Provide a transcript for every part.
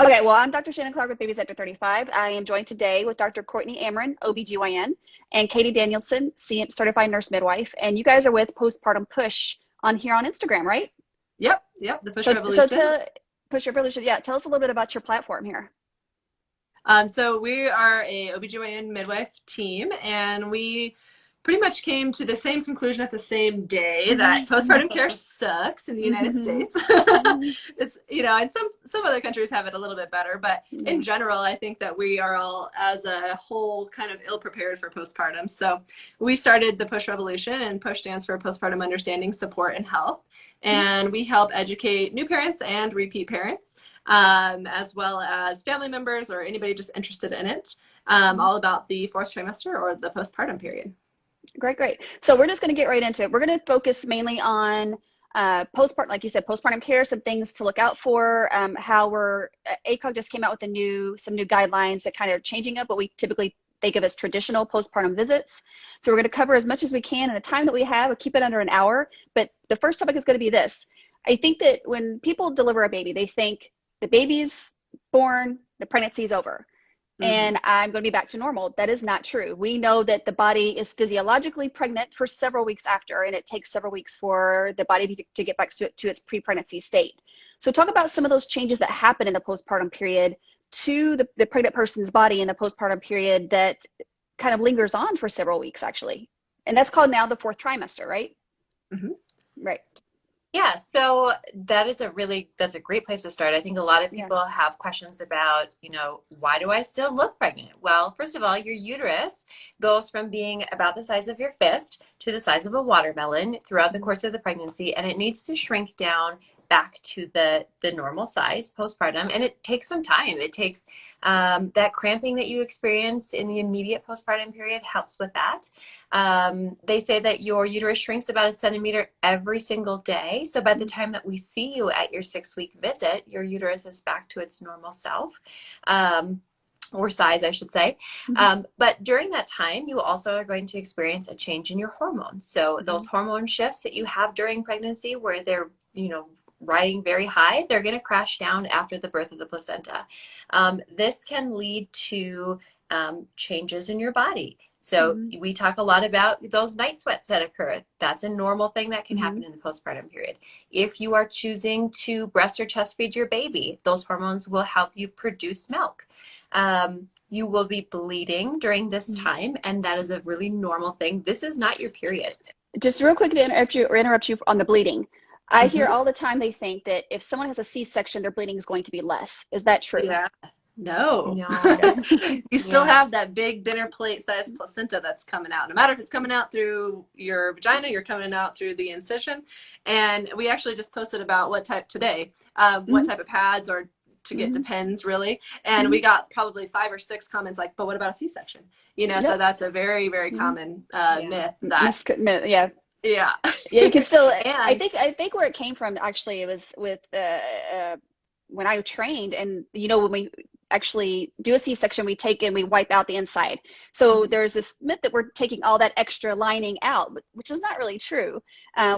Okay, well, I'm Dr. Shannon Clark with Babies After 35. I am joined today with Dr. Courtney Amerin, OBGYN, and Katie Danielson, Certified Nurse Midwife. And you guys are with Postpartum Push on here on Instagram, right? Yep, the Push So Revolution. to Push Revolution, yeah, tell us a little bit about your platform here. So we are a OBGYN midwife team, and we pretty much came to the same conclusion at the same day that postpartum care sucks in the United States. It's, and some other countries have it a little bit better, but in general, I think that we are all as a whole kind of ill prepared for postpartum. So we started the Push Revolution, and Push stands for Postpartum Understanding, Support, and Health. And we help educate new parents and repeat parents, as well as family members or anybody just interested in it, all about the fourth trimester or the postpartum period. Great. So we're just going to get right into it. We're going to focus mainly on postpartum, like you said, postpartum care, some things to look out for, how ACOG just came out with some new guidelines that kind of changing up what we typically think of as traditional postpartum visits. So we're going to cover as much as we can in the time that we have. We'll keep it under an hour. But the first topic is going to be this. I think that when people deliver a baby, they think the baby's born, the pregnancy is over, and I'm going to be back to normal. That is not true. We know that the body is physiologically pregnant for several weeks after, and it takes several weeks for the body to get back to its pre-pregnancy state. So talk about some of those changes that happen in the postpartum period to the pregnant person's body in the postpartum period that kind of lingers on for several weeks, actually. And that's called now the fourth trimester, right? Right. Yeah, so that's a great place to start. I think a lot of people have questions about, why do I still look pregnant? Well, first of all, your uterus goes from being about the size of your fist to the size of a watermelon throughout the course of the pregnancy, and it needs to shrink down back to the normal size postpartum, and it takes some time. It takes that cramping that you experience in the immediate postpartum period helps with that. They say that your uterus shrinks about 1 centimeter every single day. So by the time that we see you at your 6-week visit, your uterus is back to its normal self. Or size, I should say. But during that time, you also are going to experience a change in your hormones. So those hormone shifts that you have during pregnancy where they're, riding very high, they're going to crash down after the birth of the placenta. This can lead to changes in your body. So we talk a lot about those night sweats that occur. That's a normal thing that can happen in the postpartum period. If you are choosing to breast or chest feed your baby, those hormones will help you produce milk. You will be bleeding during this time, and that is a really normal thing. This is not your period. Just real quick to interrupt you on the bleeding. I hear all the time they think that if someone has a C-section, their bleeding is going to be less. Is that true? Yeah. No. You still have that big dinner plate sized placenta that's coming out. No matter if it's coming out through your vagina, you're coming out through the incision. And we actually just posted about what type today, what type of pads or to get depends really. And we got probably 5 or 6 comments like, but what about a C-section? So that's a very, very common myth that Yeah, you can still. I think where it came from actually, it was with when I trained, and when we actually do a C-section, we take and we wipe out the inside. So there's this myth that we're taking all that extra lining out, which is not really true.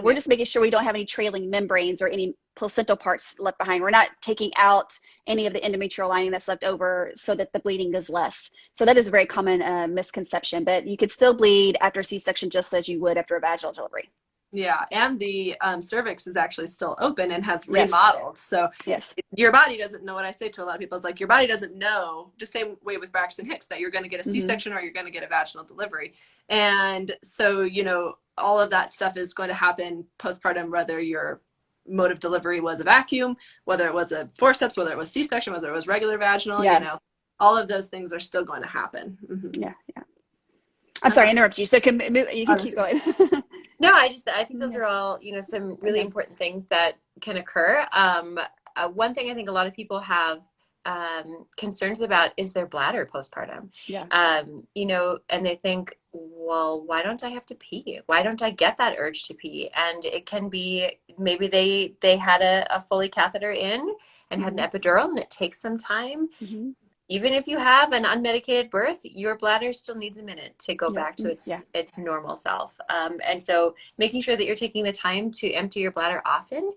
We're just making sure we don't have any trailing membranes or any placental parts left behind. We're not taking out any of the endometrial lining that's left over so that the bleeding is less. So that is a very common misconception, but you could still bleed after C-section just as you would after a vaginal delivery. Yeah, and the cervix is actually still open and has remodeled. So your body doesn't know. What I say to a lot of people is like, your body doesn't know, just same way with Braxton Hicks, that you're going to get a C-section or you're going to get a vaginal delivery. And so, all of that stuff is going to happen postpartum, whether your mode of delivery was a vacuum, whether it was a forceps, whether it was C-section, whether it was regular vaginal, all of those things are still going to happen. I'm sorry, I interrupt you. So you can keep going. No, I think those are all, some really important things that can occur. One thing I think a lot of people have concerns about is their bladder postpartum. And they think, well, why don't I have to pee? Why don't I get that urge to pee? And it can be maybe they had a Foley catheter in and had an epidural, and it takes some time. even if you have an unmedicated birth, your bladder still needs a minute to go back to its normal self. And so making sure that you're taking the time to empty your bladder often,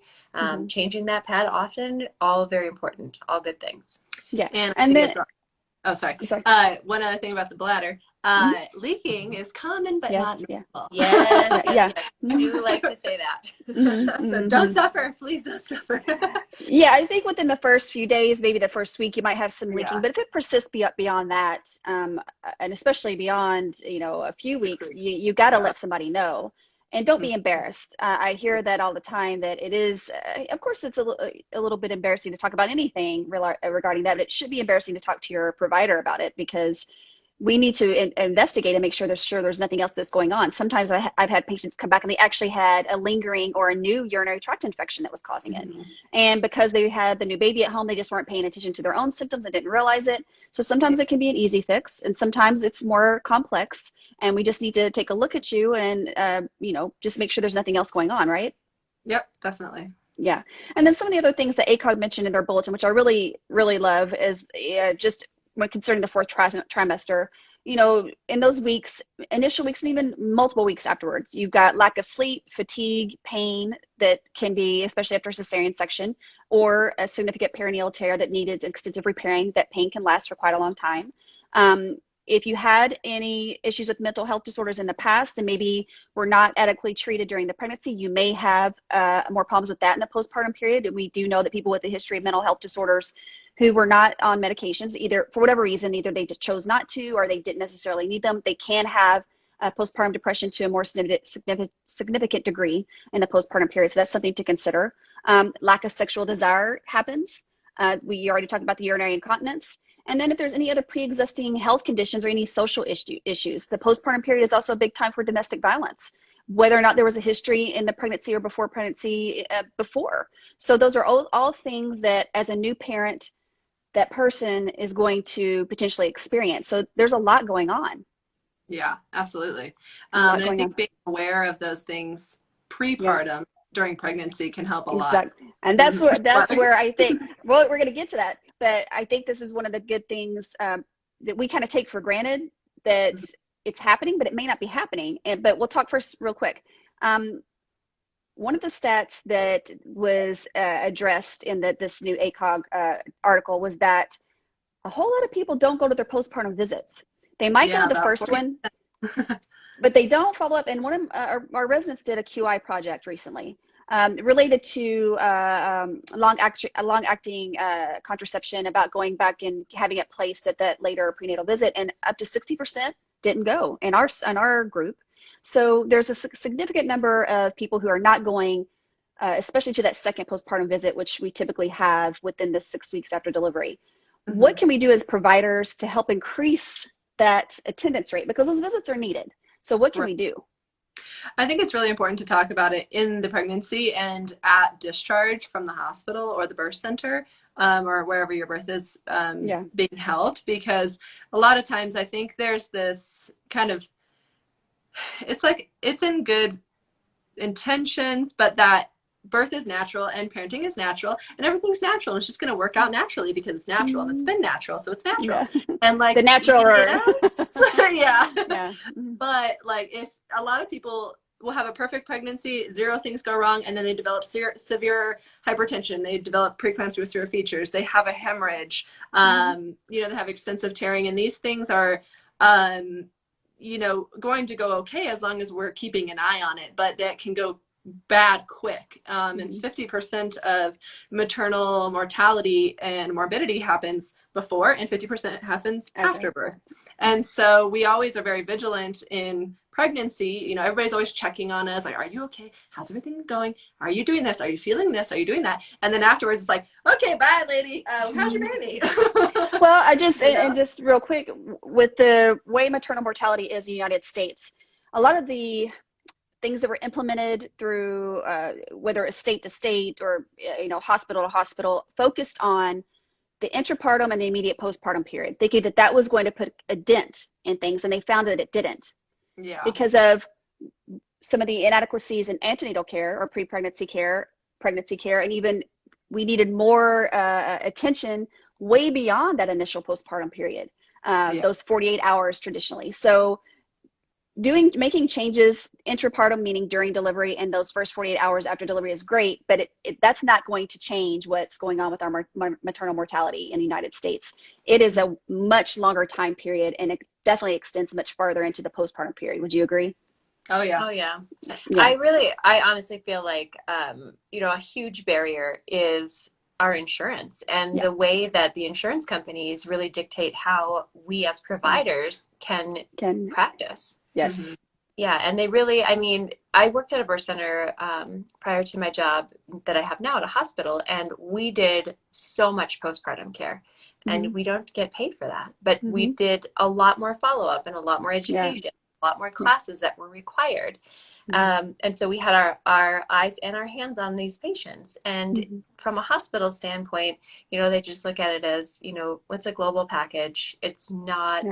changing that pad often, all very important, all good things. Yeah. And then, oh, sorry. One other thing about the bladder. Leaking is common, but not normal. Yes. I do like to say that. So don't suffer. Please don't suffer. Yeah, I think within the first few days, maybe the first week, you might have some leaking. But if it persists beyond that, and especially beyond, a few weeks, you got to let somebody know. And don't be embarrassed. I hear that all the time, that it is, of course, it's a little bit embarrassing to talk about anything regarding that, but it should be embarrassing to talk to your provider about it, because we need to investigate and make sure there's nothing else that's going on. Sometimes I've had patients come back and they actually had a lingering or a new urinary tract infection that was causing it. And because they had the new baby at home, they just weren't paying attention to their own symptoms and didn't realize it. So sometimes it can be an easy fix, and sometimes it's more complex, and we just need to take a look at you and, just make sure there's nothing else going on, right? Yep, definitely. Yeah. And then some of the other things that ACOG mentioned in their bulletin, which I really, really love, is just when concerning the fourth trimester, in those weeks, initial weeks, and even multiple weeks afterwards, you've got lack of sleep, fatigue, pain that can be, especially after a cesarean section, or a significant perineal tear that needed extensive repairing. That pain can last for quite a long time. If you had any issues with mental health disorders in the past and maybe were not adequately treated during the pregnancy, you may have more problems with that in the postpartum period. And we do know that people with a history of mental health disorders who were not on medications, either for whatever reason, either they just chose not to or they didn't necessarily need them, they can have postpartum depression to a more significant degree in the postpartum period. So that's something to consider. Lack of sexual desire happens. We already talked about the urinary incontinence. And then if there's any other pre-existing health conditions or any social issues, the postpartum period is also a big time for domestic violence, whether or not there was a history in the pregnancy or before pregnancy before. So those are all things that as a new parent, that person is going to potentially experience. So there's a lot going on. Yeah, absolutely. And I think being aware of those things pre-partum during pregnancy can help a lot. And that's where I think, well, we're going to get to that, but I think this is one of the good things that we kind of take for granted, that it's happening, but it may not be happening. But we'll talk first real quick. One of the stats that was addressed in this new ACOG article was that a whole lot of people don't go to their postpartum visits. They might go to the first 40%. One, but they don't follow up. And one of our residents did a QI project recently related to long-acting contraception, about going back and having it placed at that later prenatal visit, and up to 60% didn't go in our group. So there's a significant number of people who are not going, especially to that second postpartum visit, which we typically have within the 6 weeks after delivery. What can we do as providers to help increase that attendance rate? Because those visits are needed. So what can we do? I think it's really important to talk about it in the pregnancy and at discharge from the hospital or the birth center, or wherever your birth is being held, because a lot of times I think there's this kind of, it's like, it's in good intentions, but that birth is natural and parenting is natural and everything's natural. And it's just going to work out naturally because it's natural and it's been natural. So it's natural. And like the natural, But like, if a lot of people will have a perfect pregnancy, zero things go wrong, and then they develop severe hypertension, they develop preeclampsia with severe features, they have a hemorrhage, they have extensive tearing, and these things are going to go okay as long as we're keeping an eye on it, but that can go bad quick. And 50% of maternal mortality and morbidity happens before, and 50% happens after birth. And so we always are very vigilant in pregnancy. Everybody's always checking on us, like, are you okay? How's everything going? Are you doing this? Are you feeling this? Are you doing that? And then afterwards, it's like, okay, bye, lady. How's your baby? Well, and just real quick, with the way maternal mortality is in the United States, a lot of the things that were implemented through whether it's state to state or hospital to hospital, focused on the intrapartum and the immediate postpartum period, thinking that was going to put a dent in things, and they found that it didn't. Because of some of the inadequacies in antenatal care or pre-pregnancy care, pregnancy care, and even we needed more attention way beyond that initial postpartum period, those 48 hours traditionally. So making changes intrapartum, meaning during delivery, and those first 48 hours after delivery is great, but that's not going to change what's going on with our maternal mortality in the United States. It is a much longer time period, and it definitely extends much farther into the postpartum period. Would you agree? Oh yeah. Oh yeah. I honestly feel like, you know, a huge barrier is our insurance and the way that the insurance companies really dictate how we as providers can practice. Yes. Mm-hmm. Yeah. And they really, I mean, I worked at a birth center prior to my job that I have now at a hospital, and we did so much postpartum care, and we don't get paid for that, but we did a lot more follow-up and a lot more education, a lot more classes that were required. And so we had our eyes and our hands on these patients. And from a hospital standpoint, you know, they just look at it as, you know, what's a global package? It's not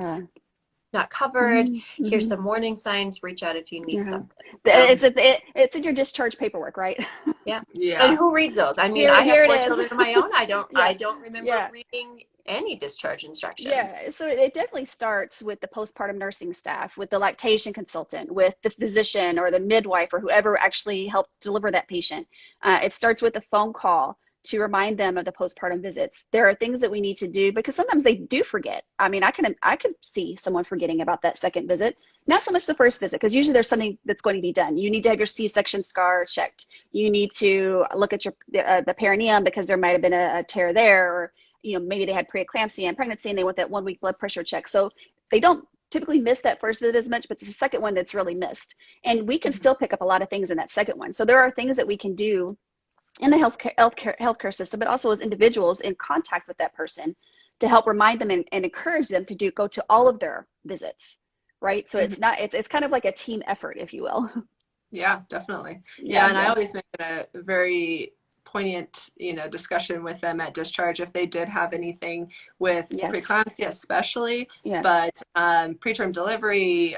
covered. Here's some warning signs. Reach out if you need something. It's in your discharge paperwork, right? Yeah. And who reads those? I mean, I have 4 children of my own. I don't remember reading any discharge instructions. Yeah, so it definitely starts with the postpartum nursing staff, with the lactation consultant, with the physician or the midwife or whoever actually helped deliver that patient. It starts with a phone call to remind them of the postpartum visits. There are things that we need to do because sometimes they do forget. I mean, I could see someone forgetting about that second visit, not so much the first visit, because usually there's something that's going to be done. You need to have your C-section scar checked. You need to look at the perineum because there might have been a tear there, or you know, maybe they had preeclampsia and pregnancy and they want that 1 week blood pressure check. So they don't typically miss that first visit as much, but it's the second one that's really missed. And we can still pick up a lot of things in that second one. So there are things that we can do in the healthcare system, but also as individuals in contact with that person to help remind them and encourage them to go to all of their visits, right? So it's kind of like a team effort, if you will. Yeah, definitely. Yeah, and I always make it a very poignant, you know, discussion with them at discharge if they did have anything with preeclampsia, especially, but preterm delivery,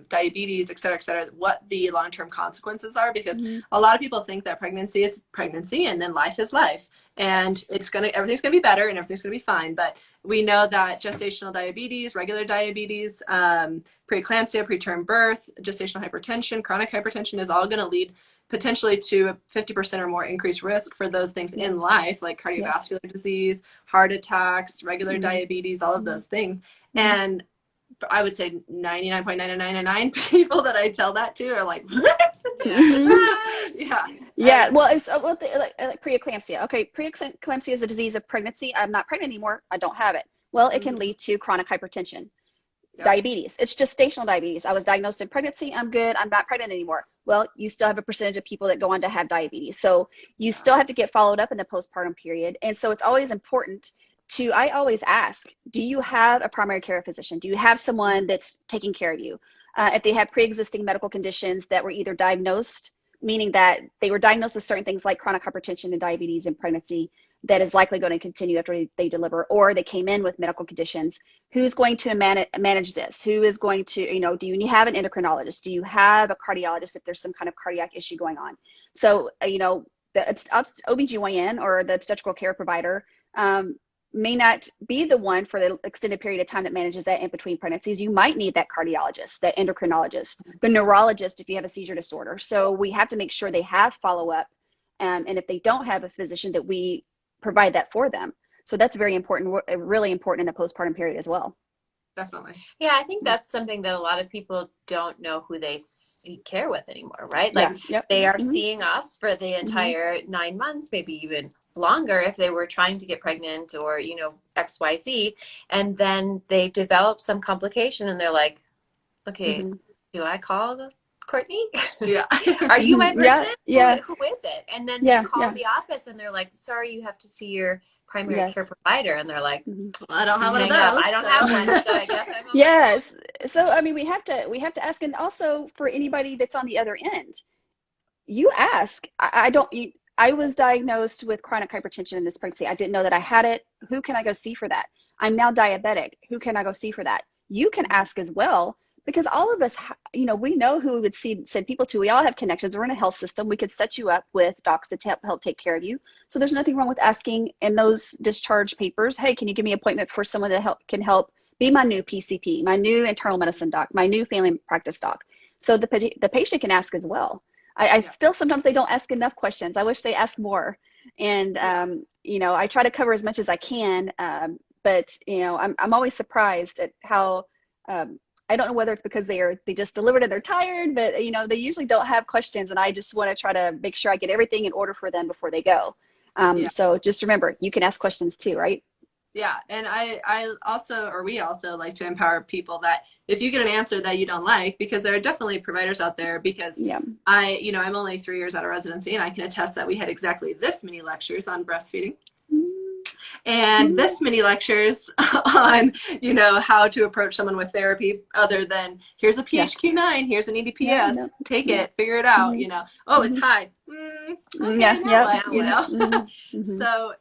diabetes, et cetera, what the long-term consequences are, because a lot of people think that pregnancy is pregnancy and then life is life, and everything's gonna be better and everything's gonna be fine. But we know that gestational diabetes, regular diabetes, preeclampsia, preterm birth, gestational hypertension, chronic hypertension is all gonna lead potentially to a 50% or more increased risk for those things in life, like cardiovascular disease, heart attacks, regular diabetes, all of those things. And I would say 99.999 people that I tell that to are like, what? Well, it's like preeclampsia. Okay, preeclampsia is a disease of pregnancy. I'm not pregnant anymore. I don't have it. Well, it can lead to chronic hypertension. Diabetes. It's gestational diabetes. I was diagnosed in pregnancy. I'm good. I'm not pregnant anymore. Well, you still have a percentage of people that go on to have diabetes. So you still have to get followed up in the postpartum period. And so it's always important I always ask, do you have a primary care physician? Do you have someone that's taking care of you? If they have pre-existing medical conditions that were either diagnosed, meaning that they were diagnosed with certain things like chronic hypertension and diabetes in pregnancy, that is likely going to continue after they deliver, or they came in with medical conditions, who's going to manage this? Who is going to, you know, do you have an endocrinologist? Do you have a cardiologist if there's some kind of cardiac issue going on? So, you know, the OBGYN or the obstetrical care provider may not be the one for the extended period of time that manages that in between pregnancies. You might need that cardiologist, that endocrinologist, the neurologist if you have a seizure disorder. So we have to make sure they have follow-up. And if they don't have a physician, that we provide that for them. So that's very important, really important in the postpartum period as well. Definitely. Yeah, I think that's something that a lot of people don't know who they seek care with anymore, right? Like they are seeing us for the entire 9 months, maybe even longer if they were trying to get pregnant or, you know, XYZ. And then they develop some complication and they're like, okay, do I call Courtney? Are you my person? Who is it? And then they call the office and they're like, sorry, you have to see your primary care provider. And they're like, well, I don't have one of those. I don't have one, so I guess I'm okay. Yes. So I mean, we have to ask, and also for anybody that's on the other end, you ask. I was diagnosed with chronic hypertension in this pregnancy. I didn't know that I had it. Who can I go see for that? I'm now diabetic. Who can I go see for that? You can ask as well, because all of us, you know, we know who we would send people to. We all have connections. We're in a health system. We could set you up with docs to help take care of you. So there's nothing wrong with asking in those discharge papers, hey, can you give me an appointment for someone that can help be my new PCP, my new internal medicine doc, my new family practice doc. So the patient can ask as well. I feel sometimes they don't ask enough questions. I wish they asked more. And, you know, I try to cover as much as I can. But, you know, I'm always surprised at how, I don't know whether it's because they just delivered and they're tired, but, you know, they usually don't have questions. And I just want to try to make sure I get everything in order for them before they go. So just remember, you can ask questions too, right? Yeah. And I also, or we also like to empower people that if you get an answer that you don't like, because there are definitely providers out there, because you know, I'm only 3 years out of residency, and I can attest that we had exactly this many lectures on breastfeeding. And this many lectures on, you know, how to approach someone with therapy other than here's a PHQ-9, here's an EDPS, take it, figure it out, you know, oh, it's high. Okay, now what, you know? So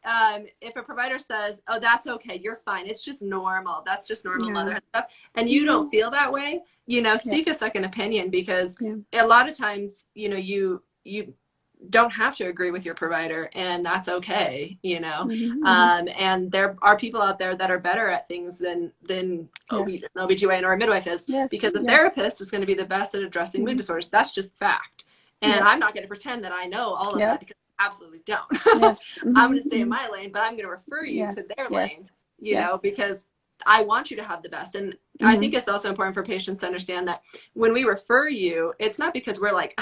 if a provider says, oh, that's okay, you're fine, it's just normal, that's just normal motherhood stuff, and you don't feel that way, you know, seek a second opinion, because a lot of times, you know, you don't have to agree with your provider, and that's okay, you know. And there are people out there that are better at things than an OBGYN or a midwife is, because a therapist is going to be the best at addressing mood disorders. That's just fact. And I'm not going to pretend that I know all of that, because I absolutely don't. I'm going to stay in my lane, but I'm going to refer you to their lane, you know, because I want you to have the best. And I think it's also important for patients to understand that when we refer you, it's not because we're like,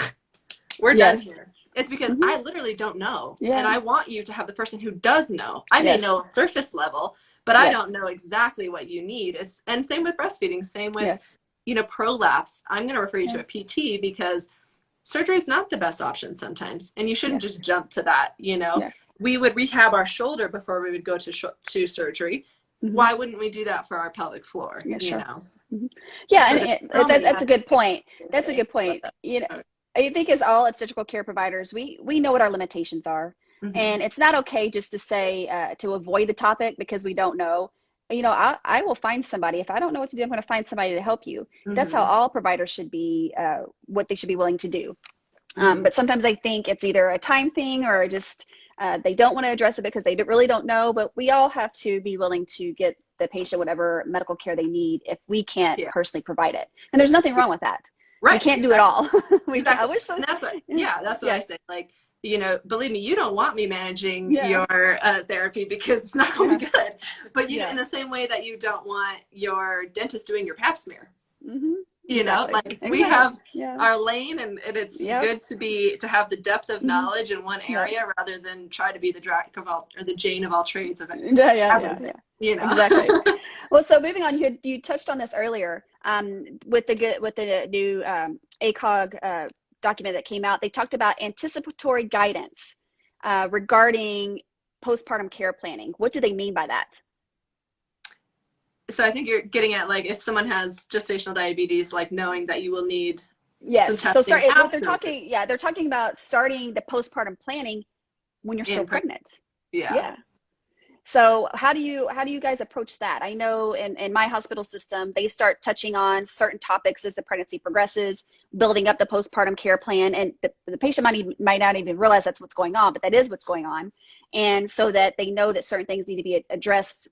we're done here. It's because I literally don't know. And I want you to have the person who does know. I may know surface level, but I don't know exactly what you need. And same with breastfeeding, same with, you know, prolapse. I'm going to refer you to a PT, because surgery is not the best option sometimes. And you shouldn't just jump to that, you know. We would rehab our shoulder before we would go to surgery. Why wouldn't we do that for our pelvic floor, you know? And that's a good point. That's a good point. You know, I think as all obstetrical care providers, we know what our limitations are. And it's not okay just to say, to avoid the topic because we don't know. You know, I will find somebody. If I don't know what to do, I'm going to find somebody to help you. That's how all providers should be, what they should be willing to do. But sometimes I think it's either a time thing or just they don't want to address it because they really don't know. But we all have to be willing to get the patient whatever medical care they need if we can't personally provide it. And there's nothing wrong with that. We can't do it all. I wish so. And that's what, that's what I say. Like, you know, believe me, you don't want me managing your therapy because it's not going to be good. But you, in the same way that you don't want your dentist doing your pap smear. You know, like we have our lane, and it's good to have the depth of knowledge in one area rather than try to be the Jack of all or the Jane of all trades of it. You know, exactly. Well, so moving on, you touched on this earlier with the new ACOG document that came out. They talked about anticipatory guidance regarding postpartum care planning. What do they mean by that? So I think you're getting at, like, if someone has gestational diabetes, like knowing that you will need some testing. So they're talking about starting the postpartum planning when you're still pregnant. So how do you guys approach that? I know in my hospital system, they start touching on certain topics as the pregnancy progresses, building up the postpartum care plan, and the patient might not even realize that's what's going on, but that is what's going on. And so that they know that certain things need to be addressed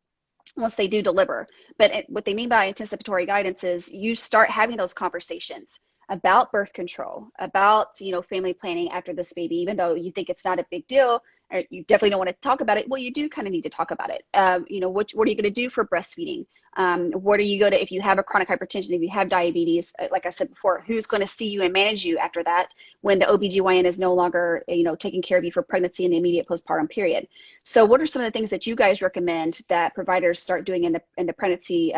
once they do deliver. But what they mean by anticipatory guidance is you start having those conversations about birth control, about, you know, family planning after this baby, even though you think it's not a big deal, or you definitely don't want to talk about it. Well, you do kind of need to talk about it. You know, what are you going to do for breastfeeding? What are you going to, if you have a chronic hypertension, if you have diabetes, like I said before, who's going to see you and manage you after that when the OBGYN is no longer, you know, taking care of you for pregnancy and the immediate postpartum period? So what are some of the things that you guys recommend that providers start doing in the pregnancy,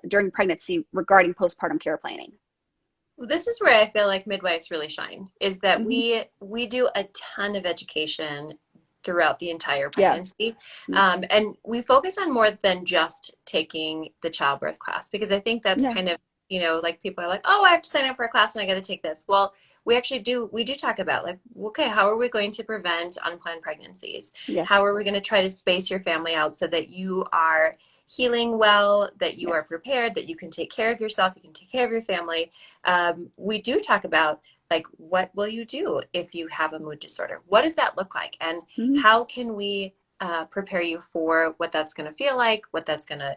during pregnancy regarding postpartum care planning? Well, this is where I feel like midwives really shine, is that we do a ton of education throughout the entire pregnancy. And we focus on more than just taking the childbirth class, because I think that's kind of, you know, like people are like, oh, I have to sign up for a class and I got to take this. Well, we do talk about, like, okay, how are we going to prevent unplanned pregnancies? How are we going to try to space your family out so that you are healing well, that you are Yes. prepared, that you can take care of yourself, you can take care of your family. We do talk about, like, what will you do if you have a mood disorder? What does that look like? And Mhm. how can we prepare you for what that's going to feel like, what that's going to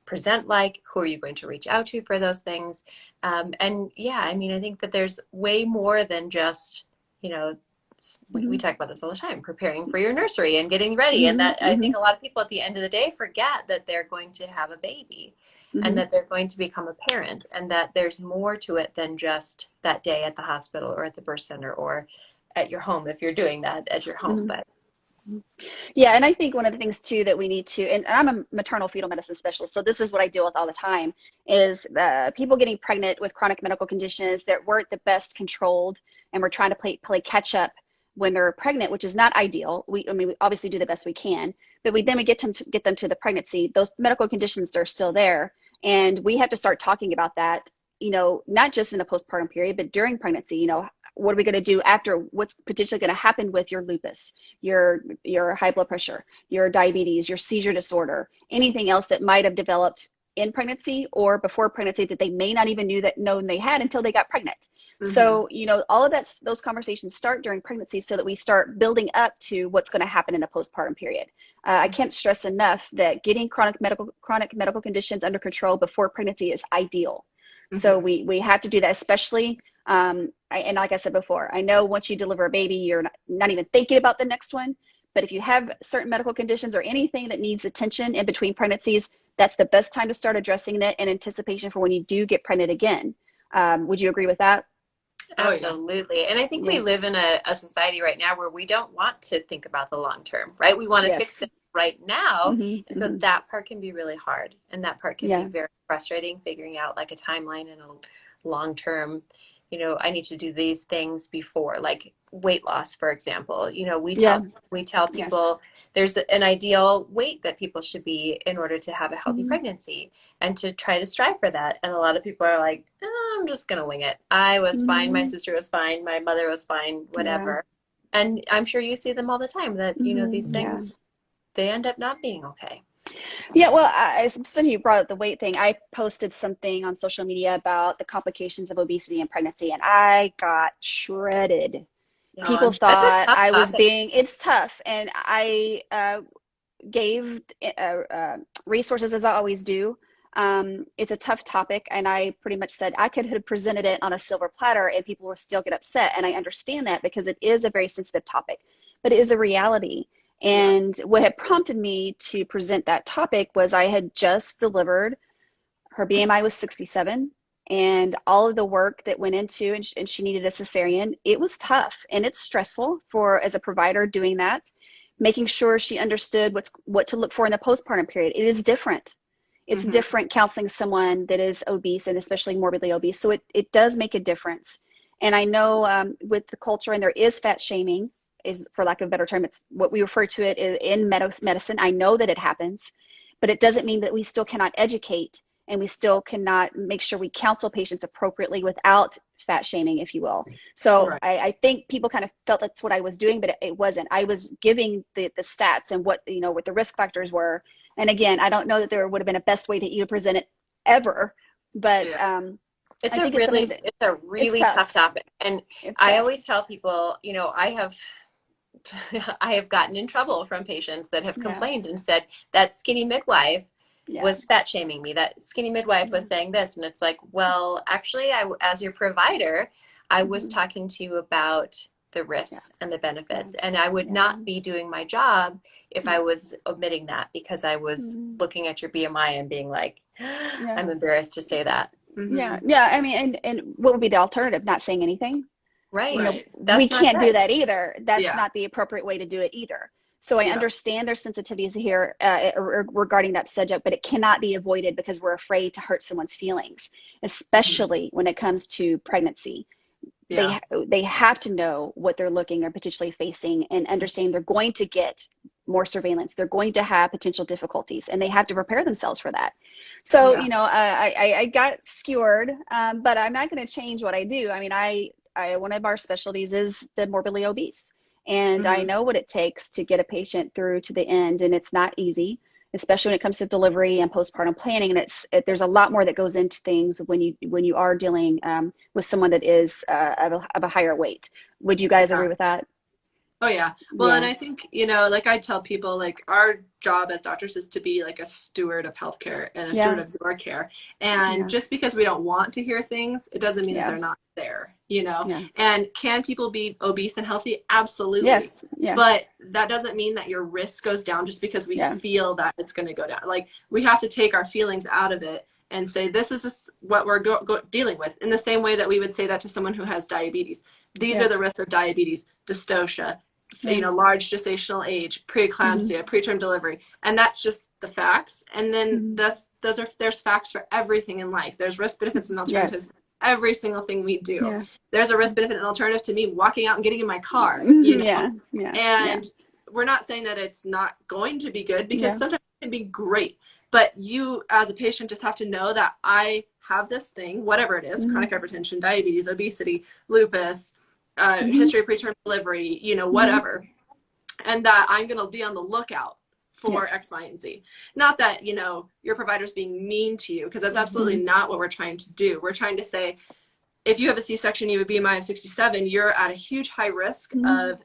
present like, who are you going to reach out to for those things? And yeah, I mean, I think that there's way more than just, you know, we talk about this all the time, preparing for your nursery and getting ready. And that, I think a lot of people at the end of the day forget that they're going to have a baby and that they're going to become a parent, and that there's more to it than just that day at the hospital or at the birth center or at your home, if you're doing that at your home. But Yeah, and I think one of the things too that we need to, and I'm a maternal fetal medicine specialist, so this is what I deal with all the time, is people getting pregnant with chronic medical conditions that weren't the best controlled, and we're trying to play catch up when they're pregnant, which is not ideal. I mean, we obviously do the best we can, but we get them to the pregnancy. Those medical conditions are still there, and we have to start talking about that. Not just in the postpartum period, but during pregnancy. What are we going to do after? What's potentially going to happen with your lupus, your high blood pressure, your diabetes, your seizure disorder, anything else that might have developed in pregnancy or before pregnancy that they may not even know they had until they got pregnant. So, all of those conversations start during pregnancy so that we start building up to what's going to happen in the postpartum period. I can't stress enough that getting chronic medical conditions under control before pregnancy is ideal. So we have to do that, especially, and like I said before, I know once you deliver a baby, you're not even thinking about the next one. But if you have certain medical conditions or anything that needs attention in between pregnancies, that's the best time to start addressing it in anticipation for when you do get pregnant again. Would you agree with that? Absolutely. And I think we live in a society right now where we don't want to think about the long term, right? We want to fix it right now. And so that part can be really hard. And that part can be very frustrating, figuring out like a timeline and a long term, I need to do these things before, like weight loss, for example. We tell people there's an ideal weight that people should be in order to have a healthy pregnancy and to try to strive for that. And a lot of people are like, oh, I'm just going to wing it. I was fine. My sister was fine. My mother was fine, whatever. And I'm sure you see them all the time that, these things, they end up not being okay. Yeah, well, it's funny you brought up the weight thing. I posted something on social media about the complications of obesity and pregnancy, and I got shredded. People thought I was it's tough. And I gave resources, as I always do. It's a tough topic, and I pretty much said I could have presented it on a silver platter and people will still get upset. And I understand that because it is a very sensitive topic, but it is a reality. And what had prompted me to present that topic was I had just delivered. Her BMI was 67, and all of the work that went into, and she needed a cesarean. It was tough, and it's stressful as a provider doing that, making sure she understood what to look for in the postpartum period. It is different. It's different counseling someone that is obese, and especially morbidly obese. So it does make a difference. And I know with the culture, and there is fat shaming, is, for lack of a better term, it's what we refer to it in medicine. I know that it happens, but it doesn't mean that we still cannot educate, and we still cannot make sure we counsel patients appropriately without fat shaming, if you will. So I think people kind of felt that's what I was doing, but it wasn't. I was giving the stats and what the risk factors were. And again, I don't know that there would have been a best way to even present it ever, but it's a really tough topic. And I always tell people, I have gotten in trouble from patients that have complained and said that skinny midwife was fat shaming me. That skinny midwife was saying this. And it's like, well, actually, as your provider, I was talking to you about the risks and the benefits. And I would not be doing my job if I was omitting that, because I was looking at your BMI and being like, I'm embarrassed to say that. Yeah. I mean, and what would be the alternative? Not saying anything? Right. We can't do that either. That's not the appropriate way to do it either. So I understand their sensitivities here regarding that subject, but it cannot be avoided because we're afraid to hurt someone's feelings, especially when it comes to pregnancy. They have to know what they're looking or potentially facing, and understand they're going to get more surveillance. They're going to have potential difficulties, and they have to prepare themselves for that. So, I got skewered, but I'm not going to change what I do. I mean, one of our specialties is the morbidly obese, and I know what it takes to get a patient through to the end, and it's not easy. especially when it comes to delivery and postpartum planning. And there's a lot more that goes into things when you are dealing with someone that is of a higher weight. Would you guys agree with that? Oh yeah. Well, and I think, you know, like I tell people, like our job as doctors is to be like a steward of healthcare and a steward of your care. And just because we don't want to hear things, it doesn't mean that they're not there, you know? And can people be obese and healthy? Absolutely. Yes. Yeah. But that doesn't mean that your risk goes down just because we feel that it's going to go down. Like we have to take our feelings out of it and say, this is what we're dealing with, in the same way that we would say that to someone who has diabetes. These are the risks of diabetes, dystocia, you know, large gestational age, preeclampsia, preterm delivery, and that's just the facts. And then there's facts for everything in life. There's risk, benefits, and alternatives to every single thing we do. There's a risk, benefit, and alternative to me walking out and getting in my car. You know? And we're not saying that it's not going to be good, because sometimes it can be great. But you, as a patient, just have to know that I have this thing, whatever it is, chronic hypertension, diabetes, obesity, lupus, history of preterm delivery, you know, whatever, and that I'm going to be on the lookout for X, Y, and Z. Not that, you know, your provider's being mean to you, because that's absolutely not what we're trying to do. We're trying to say, if you have a C-section, you have a BMI of 67, you're at a huge high risk of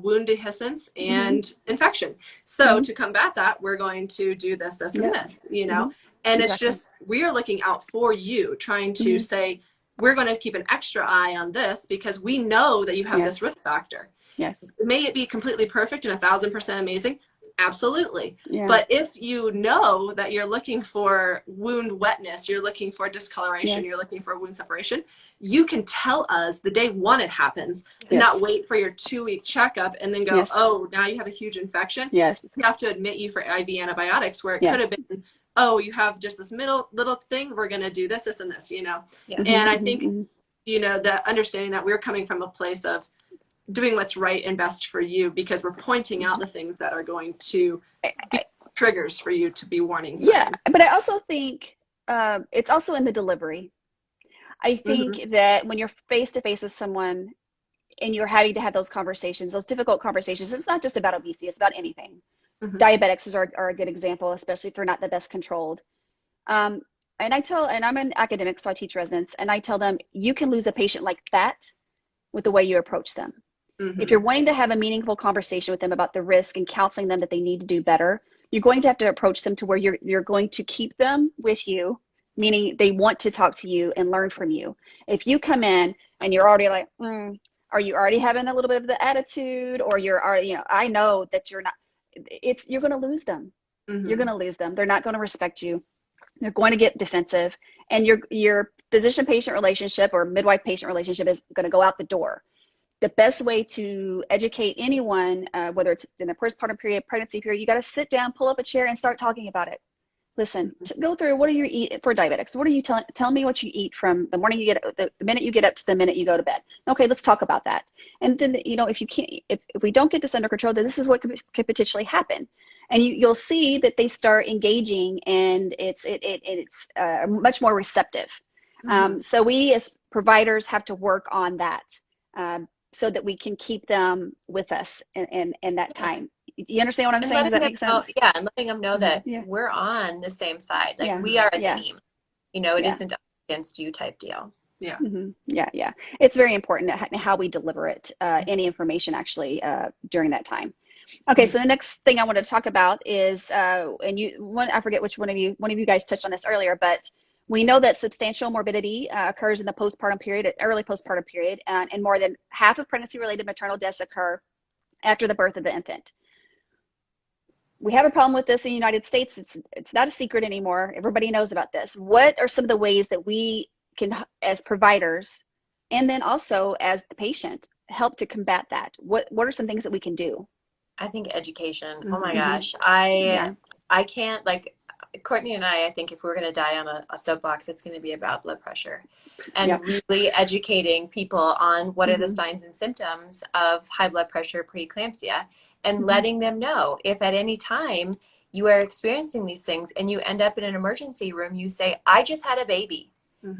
wound dehiscence and infection. So to combat that, we're going to do this, this, and this, you know, and it's just, we're looking out for you, trying to say, we're going to keep an extra eye on this because we know that you have this risk factor. Yes. May it be completely perfect and 1,000% amazing? Absolutely. But if you know that you're looking for wound wetness, you're looking for discoloration, you're looking for wound separation, you can tell us the day one it happens, and not wait for your 2-week checkup and then go, oh, now you have a huge infection. We have to admit you for IV antibiotics, where it could have been, oh, you have just this little thing, we're going to do this, this, and this, you know? And I think, you know, the understanding that we're coming from a place of doing what's right and best for you, because we're pointing out the things that are going to be triggers for you to be warning signs. But I also think it's also in the delivery. I think that when you're face to face with someone and you're having to have those conversations, those difficult conversations, it's not just about obesity, it's about anything. Diabetics are a good example, especially if they're not the best controlled. And I'm an academic, so I teach residents, and I tell them, you can lose a patient like that with the way you approach them. If you're wanting to have a meaningful conversation with them about the risk and counseling them that they need to do better, you're going to have to approach them to where you're going to keep them with you, meaning they want to talk to you and learn from you. If you come in and you're already like, are you already having a little bit of the attitude, or you're already, you know, I know that you're not, you're going to lose them. You're going to lose them. They're not going to respect you. They're going to get defensive, and your physician-patient relationship or midwife-patient relationship is going to go out the door. The best way to educate anyone, whether it's in the postpartum period, pregnancy period, you got to sit down, pull up a chair, and start talking about it. Listen, go through, what do you eat for diabetics? What are you tell me what you eat from the morning you get, the minute you get up to the minute you go to bed. Okay, let's talk about that. And then, you know, if we don't get this under control, then this is what could potentially happen. And you'll see that they start engaging, and it's much more receptive. So we as providers have to work on that, so that we can keep them with us in that time. You understand what I'm saying? Does that make sense? And letting them know that we're on the same side. Like we are a team. You know, it isn't against you type deal. It's very important how we deliver it, any information actually during that time. Okay, so the next thing I want to talk about is, I forget which one of you guys touched on this earlier, but we know that substantial morbidity occurs in the postpartum period, early postpartum period, and more than half of pregnancy-related maternal deaths occur after the birth of the infant. We have a problem with this in the United States. It's not a secret anymore. Everybody knows about this. What are some of the ways that we can, as providers, and then also as the patient, help to combat that? What are some things that we can do? I think education. Oh my gosh. I can't, like, Courtney and I think if we're going to die on a soapbox, it's going to be about blood pressure, and really educating people on what are the signs and symptoms of high blood pressure, preeclampsia, and letting them know if at any time you are experiencing these things and you end up in an emergency room, you say, I just had a baby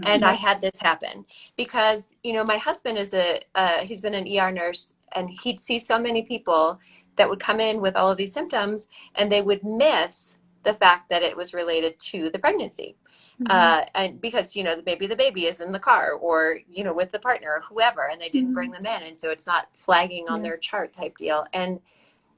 and I had this happen. Because, you know, my husband is he's been an ER nurse, and he'd see so many people that would come in with all of these symptoms, and they would miss the fact that it was related to the pregnancy. And because, you know, maybe the baby is in the car or, you know, with the partner or whoever, and they didn't bring them in. And so it's not flagging on their chart type deal. And,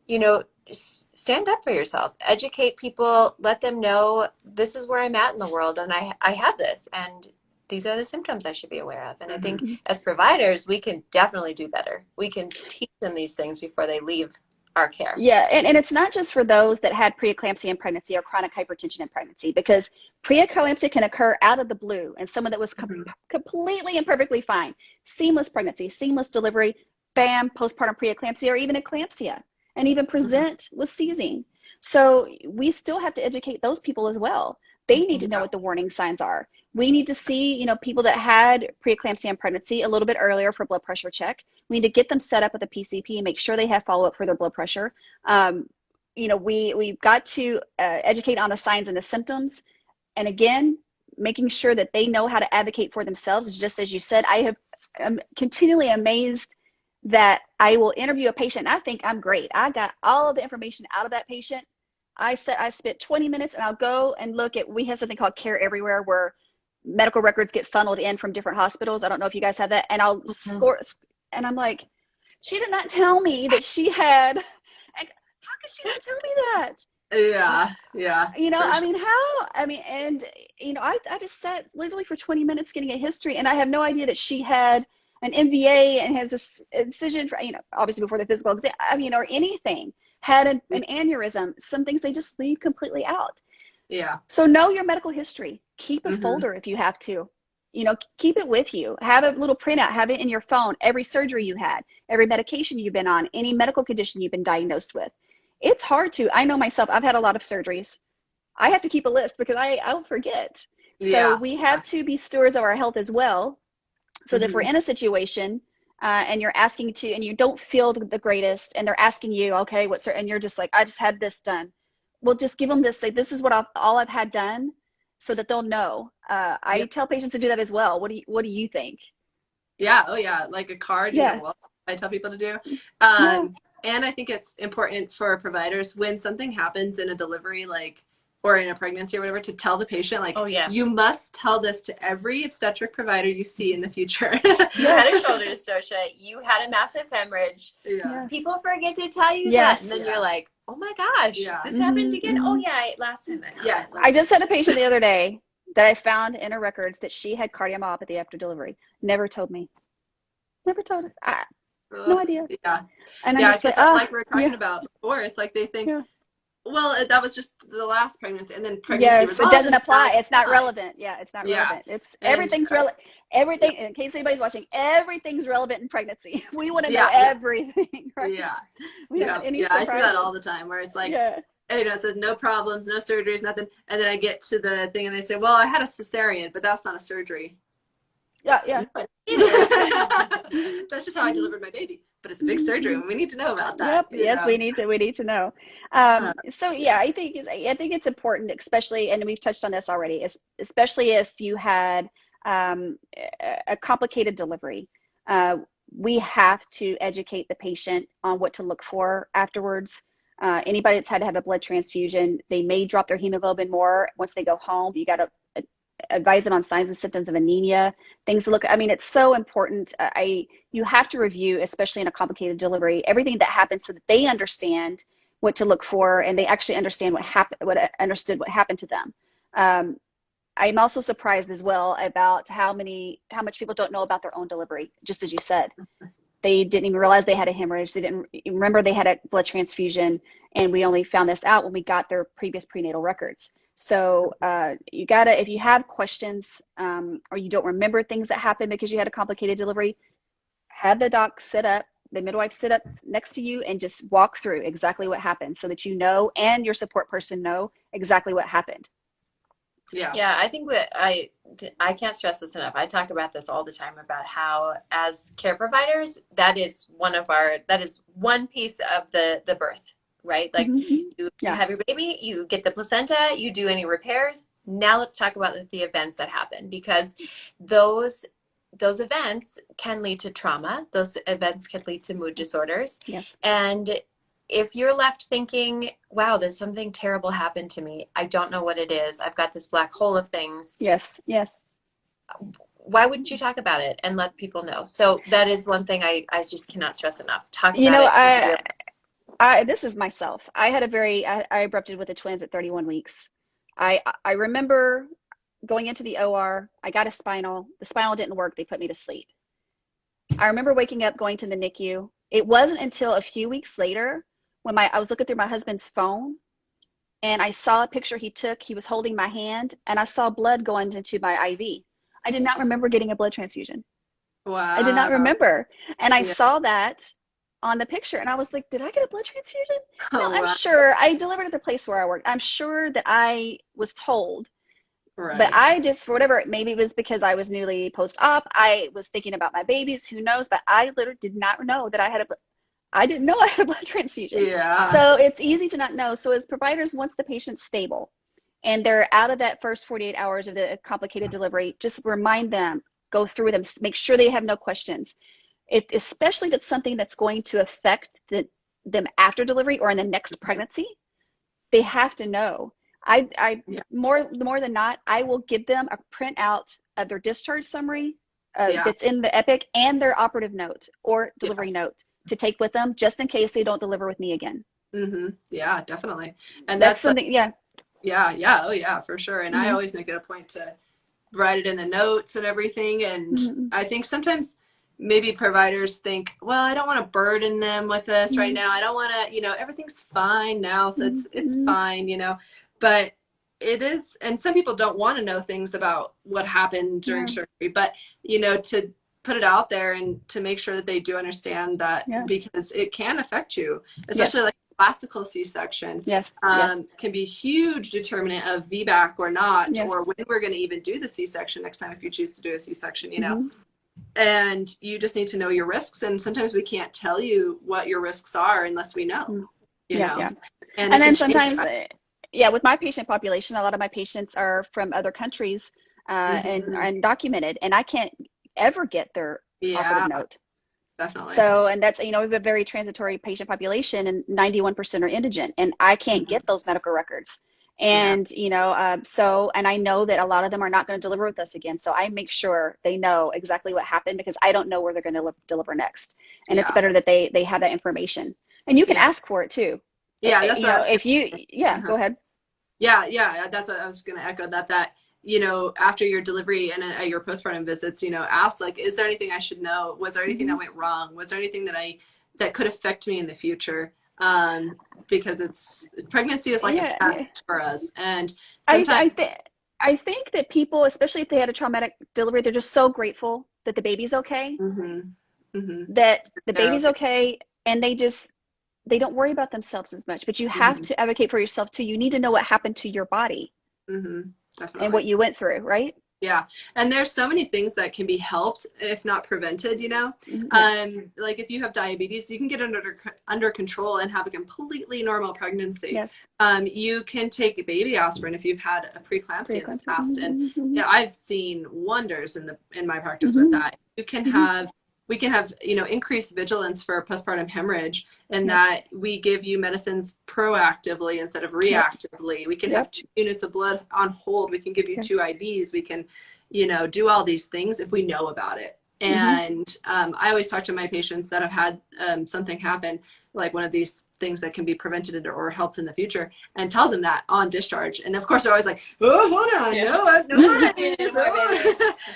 you know, stand up for yourself, educate people, let them know this is where I'm at in the world. And I have this, and these are the symptoms I should be aware of. And I think as providers, we can definitely do better. We can teach them these things before they leave our care. Yeah, and it's not just for those that had preeclampsia in pregnancy or chronic hypertension in pregnancy, because preeclampsia can occur out of the blue, and someone that was completely and perfectly fine, seamless pregnancy, seamless delivery, bam, postpartum preeclampsia or even eclampsia, and even present with seizing. So we still have to educate those people as well. They need to know what the warning signs are. We need to see, you know, people that had preeclampsia in pregnancy a little bit earlier for blood pressure check. We need to get them set up with a PCP and make sure they have follow-up for their blood pressure. You know, we've got to educate on the signs and the symptoms. And again, making sure that they know how to advocate for themselves. Just as you said, I'm continually amazed that I will interview a patient and I think I'm great. I got all of the information out of that patient. I spent 20 minutes and I'll go and look at, we have something called Care Everywhere where medical records get funneled in from different hospitals. I don't know if you guys have that. And I'll score, and I'm like, she did not tell me that she had, how could she not tell me that? Yeah. You know, I mean, and, you know, I just sat literally for 20 minutes getting a history, and I have no idea that she had an MVA and has a incision, for, you know, obviously before the physical exam, I mean, or anything, had an aneurysm. Some things they just leave completely out. Yeah. So know your medical history. Keep a folder if you have to. You know, keep it with you. Have a little printout. Have it in your phone. Every surgery you had, every medication you've been on, any medical condition you've been diagnosed with. It's hard to. I know myself. I've had a lot of surgeries. I have to keep a list because I'll forget. So we have to be stewards of our health as well. So that if we're in a situation and you're asking to, and you don't feel the greatest, and they're asking you, okay, and you're just like, I just had this done. Well, just give them this. Say, this is what all I've had done, so that they'll know. I tell patients to do that as well. What do you think? Yeah. Oh yeah. Like a card. Yeah. You know, what I tell people to do. And I think it's important for providers when something happens in a delivery, like, or in a pregnancy or whatever, to tell the patient, like, you must tell this to every obstetric provider you see in the future. You had a shoulder dystocia. You had a massive hemorrhage. Yeah. People forget to tell you that. And then you're like, oh my gosh, this happened again. Oh yeah, last time. I just had a patient the other day that I found in her records that she had cardiomyopathy after delivery. Never told me. Never told us. No idea. Yeah. And I'm just like we were talking about before, it's like they think, well, that was just the last pregnancy, and then pregnancy was it doesn't apply. It's not relevant. Yeah, it's not relevant. It's everything's relevant. Everything, in case anybody's watching, everything's relevant in pregnancy. We want to know everything, right? We don't have any surprises. I see that all the time where it's like, you know, it says no problems, no surgeries, nothing, and then I get to the thing and they say, well, I had a cesarean, but that's not a surgery. Yeah. That's just how I delivered my baby. But it's a big surgery, and we need to know about that. Yes, we need to know. So yeah, I think it's important, especially, and we've touched on this already, especially if you had a complicated delivery. We have to educate the patient on what to look for afterwards. Anybody that's had to have a blood transfusion, they may drop their hemoglobin more once they go home. You got to advise them on signs and symptoms of anemia, things to look. I mean, it's so important. You have to review, especially in a complicated delivery, everything that happens so that they understand what to look for and they actually understand what happened to them. I'm also surprised as well about how much people don't know about their own delivery. Just as you said, they didn't even realize they had a hemorrhage. They didn't remember they had a blood transfusion, and we only found this out when we got their previous prenatal records. So you gotta, if you have questions or you don't remember things that happened because you had a complicated delivery, have the doc sit up, the midwife sit up next to you and just walk through exactly what happened so that you know and your support person know exactly what happened. Yeah, I think that I can't stress this enough. I talk about this all the time about how as care providers, that is one piece of the birth. Right? Like you have your baby, you get the placenta, you do any repairs. Now let's talk about the events that happen, because those events can lead to trauma. Those events can lead to mood disorders. Yes. And if you're left thinking, wow, there's something terrible happened to me, I don't know what it is, I've got this black hole of things. Yes, yes. Why wouldn't you talk about it and let people know? So that is one thing I just cannot stress enough. Talk You about know, it. this is myself. I abrupted with the twins at 31 weeks. I remember going into the OR. I got a spinal. The spinal didn't work. They put me to sleep. I remember waking up, going to the NICU. It wasn't until a few weeks later when I was looking through my husband's phone, and I saw a picture he took. He was holding my hand, and I saw blood going into my IV. I did not remember getting a blood transfusion. Wow. I did not remember. And I Yeah. saw that on the picture, and I was like, did I get a blood transfusion? Oh, No, I'm wow. sure I delivered at the place where I worked. I'm sure that I was told, Right. but I just, for whatever, maybe it was because I was newly post-op, I was thinking about my babies, who knows, but I literally did not know that I didn't know I had a blood transfusion. Yeah. So it's easy to not know. So as providers, once the patient's stable and they're out of that first 48 hours of the complicated delivery, just remind them, go through with them, make sure they have no questions. Especially if it's something that's going to affect them after delivery or in the next pregnancy, they have to know. More than not, I will give them a printout of their discharge summary that's in the Epic, and their operative note or delivery note to take with them, just in case they don't deliver with me again. Mm-hmm. Yeah, definitely. And that's something, yeah. Yeah. Oh yeah, for sure. And I always make it a point to write it in the notes and everything. And I think sometimes maybe providers think, well, I don't want to burden them with this right now. I don't want to, everything's fine now. So it's fine, but it is. And some people don't want to know things about what happened during surgery, but, to put it out there and to make sure that they do understand that, because it can affect you, especially like classical C-section can be a huge determinant of VBAC or not, or when we're going to even do the C-section next time if you choose to do a C-section, and you just need to know your risks. And sometimes we can't tell you what your risks are unless we know, you know. And then sometimes, with my patient population, a lot of my patients are from other countries and are undocumented, and I can't ever get their operative note. Definitely. So, and that's, we have a very transitory patient population, and 91% are indigent, and I can't get those medical records. And, so, and I know that a lot of them are not going to deliver with us again. So I make sure they know exactly what happened, because I don't know where they're going to deliver next. And it's better that they have that information, and you can ask for it too. Yeah. That's what if you, go ahead. Yeah. That's what I was going to echo that, after your delivery and at your postpartum visits, ask, like, is there anything I should know? Was there anything that went wrong? Was there anything that could affect me in the future? Because pregnancy is like a test for us. And sometimes I think that people, especially if they had a traumatic delivery, they're just so grateful that the baby's okay, that the baby's okay, and they don't worry about themselves as much. But you have to advocate for yourself too. You need to know what happened to your body. Definitely. And what you went through, right? Yeah. And there's so many things that can be helped, if not prevented, like if you have diabetes, you can get under control and have a completely normal pregnancy. Yes. You can take baby aspirin if you've had a preeclampsia in the past. And I've seen wonders in my practice with that. You can have, we can have, increased vigilance for postpartum hemorrhage, and that we give you medicines proactively instead of reactively. We can have 2 units of blood on hold. We can give you 2 IVs. We can, do all these things if we know about it. And I always talk to my patients that have had something happen, like one of these things that can be prevented or helped in the future, and tell them that on discharge. And of course they're always like, oh, hold on, no babies.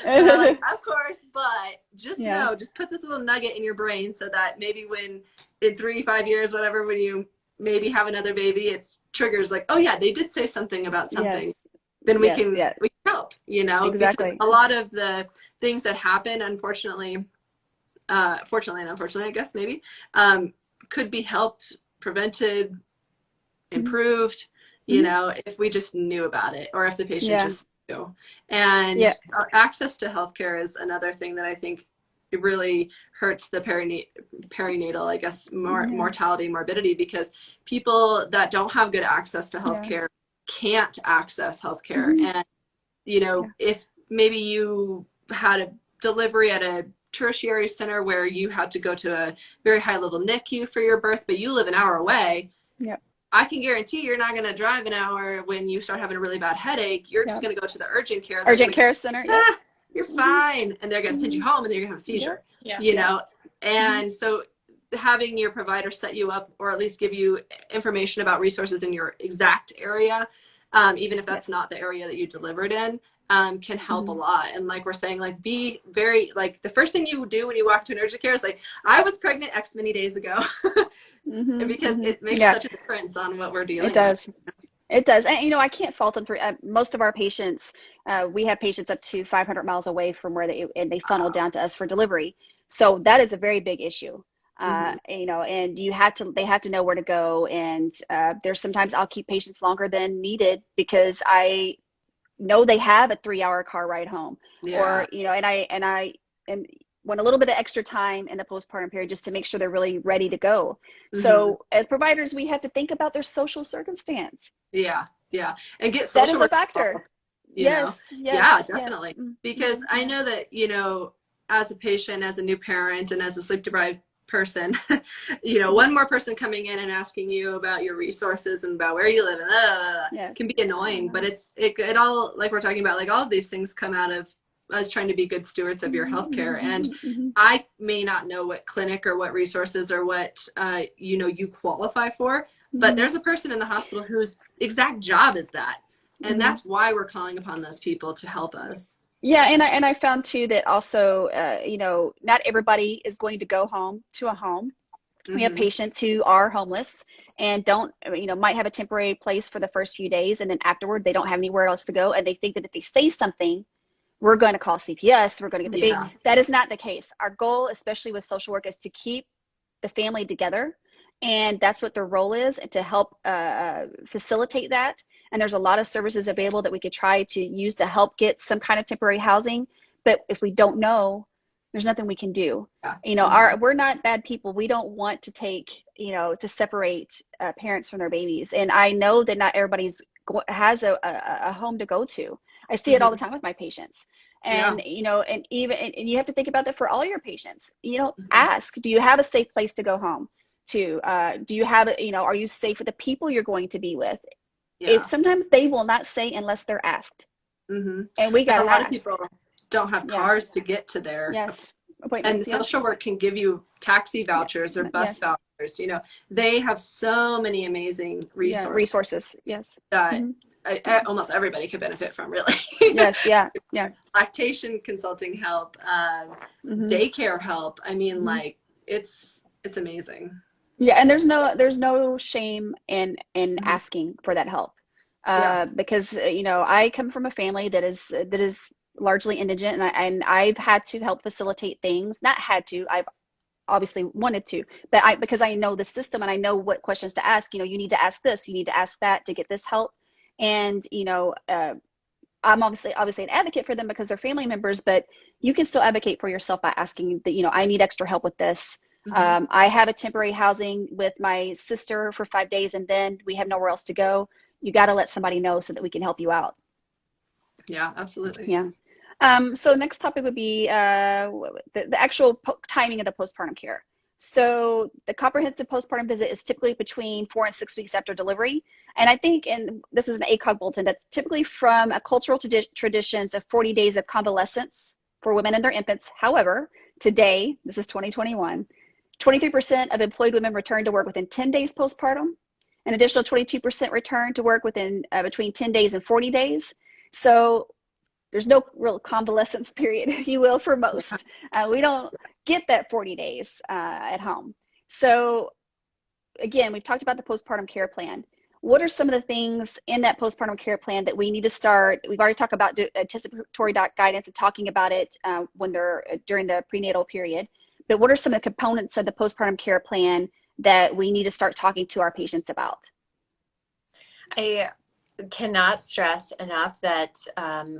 And I'm like, of course, but just know, just put this little nugget in your brain so that maybe when in 3-5 years, whatever, when you maybe have another baby, it's triggers like, oh yeah, they did say something about something. Then we can help, Exactly. Because a lot of the things that happen, unfortunately, fortunately and unfortunately, I guess maybe, could be helped, prevented, improved, if we just knew about it, or if the patient just knew. And access to healthcare is another thing that I think it really hurts the perinatal, I guess, mortality, morbidity, because people that don't have good access to healthcare can't access healthcare. And, if maybe you had a delivery at a tertiary center where you had to go to a very high level NICU for your birth, but you live an hour away. Yep. I can guarantee you're not going to drive an hour when you start having a really bad headache. You're just going to go to the urgent care. Urgent care center. Yep. You're fine. And they're going to send you home and then you're going to have a seizure, you know? And so having your provider set you up, or at least give you information about resources in your exact area, even if that's not the area that you delivered in, can help a lot. And like we're saying, like, be very, like, the first thing you do when you walk to an urgent care is like, I was pregnant X many days ago. Because it makes such a difference on what we're dealing with. It does. And, you know, I can't fault them for most of our patients. We have patients up to 500 miles away from where they funnel down to us for delivery. So that is a very big issue. You know, and they have to know where to go. And there's sometimes I'll keep patients longer than needed because I know they have a 3-hour car ride home, or, you know, and I want a little bit of extra time in the postpartum period just to make sure they're really ready to go. So as providers, we have to think about their social circumstance. And get social. That is a factor. Involved, yeah, definitely. Because I know that, you know, as a patient, as a new parent, and as a sleep deprived person, you know, one more person coming in and asking you about your resources and about where you live and can be annoying. But it all, like we're talking about, like, all of these things come out of us trying to be good stewards of your healthcare. And I may not know what clinic or what resources or what you know, you qualify for, but there's a person in the hospital whose exact job is that, and that's why we're calling upon those people to help us. Yeah, and I found too that also, you know, not everybody is going to go home to a home. We have patients who are homeless and don't, you know, might have a temporary place for the first few days, and then afterward they don't have anywhere else to go, and they think that if they say something, we're going to call CPS, we're going to get the big. That is not the case. Our goal, especially with social work, is to keep the family together, and that's what their role is, and to help facilitate that. And there's a lot of services available that we could try to use to help get some kind of temporary housing. But if we don't know, there's nothing we can do. You know, we're not bad people. We don't want to take, you know, to separate parents from their babies. And I know that not everybody's has a home to go to. I see it all the time with my patients. And, you know, and you have to think about that for all your patients. You know, ask, do you have a safe place to go home to? Do you have, you know, are you safe with the people you're going to be with? If sometimes they will not say unless they're asked. And we got a lot of people don't have cars to get to their appointments. And social work can give you taxi vouchers or bus vouchers. You know, they have so many amazing resources. That almost everybody could benefit from, really. Lactation consulting help, daycare help. I mean, like, it's amazing. And there's no shame in asking for that help, because, you know, I come from a family that is largely indigent, and I've had to help facilitate things. Not had to, I've obviously wanted to, but because I know the system and I know what questions to ask. You know, you need to ask this, you need to ask that to get this help. And, you know, I'm obviously an advocate for them because they're family members, but you can still advocate for yourself by asking that, you know, I need extra help with this. I have a temporary housing with my sister for 5 days, and then we have nowhere else to go. You got to let somebody know so that we can help you out. Yeah, absolutely. So next topic would be the actual timing of the postpartum care. So the comprehensive postpartum visit is typically between 4 and 6 weeks after delivery. And I think, and this is an ACOG bulletin, that's typically from a cultural traditions of 40 days of convalescence for women and their infants. However, today, this is 2021, 23% of employed women return to work within 10 days postpartum. An additional 22% return to work within between 10 days and 40 days. So there's no real convalescence period, if you will, for most. We don't get that 40 days at home. So again, we've talked about the postpartum care plan. What are some of the things in that postpartum care plan that we need to start? We've already talked about anticipatory guidance and talking about it when they're during the prenatal period. But what are some of the components of the postpartum care plan that we need to start talking to our patients about? I cannot stress enough that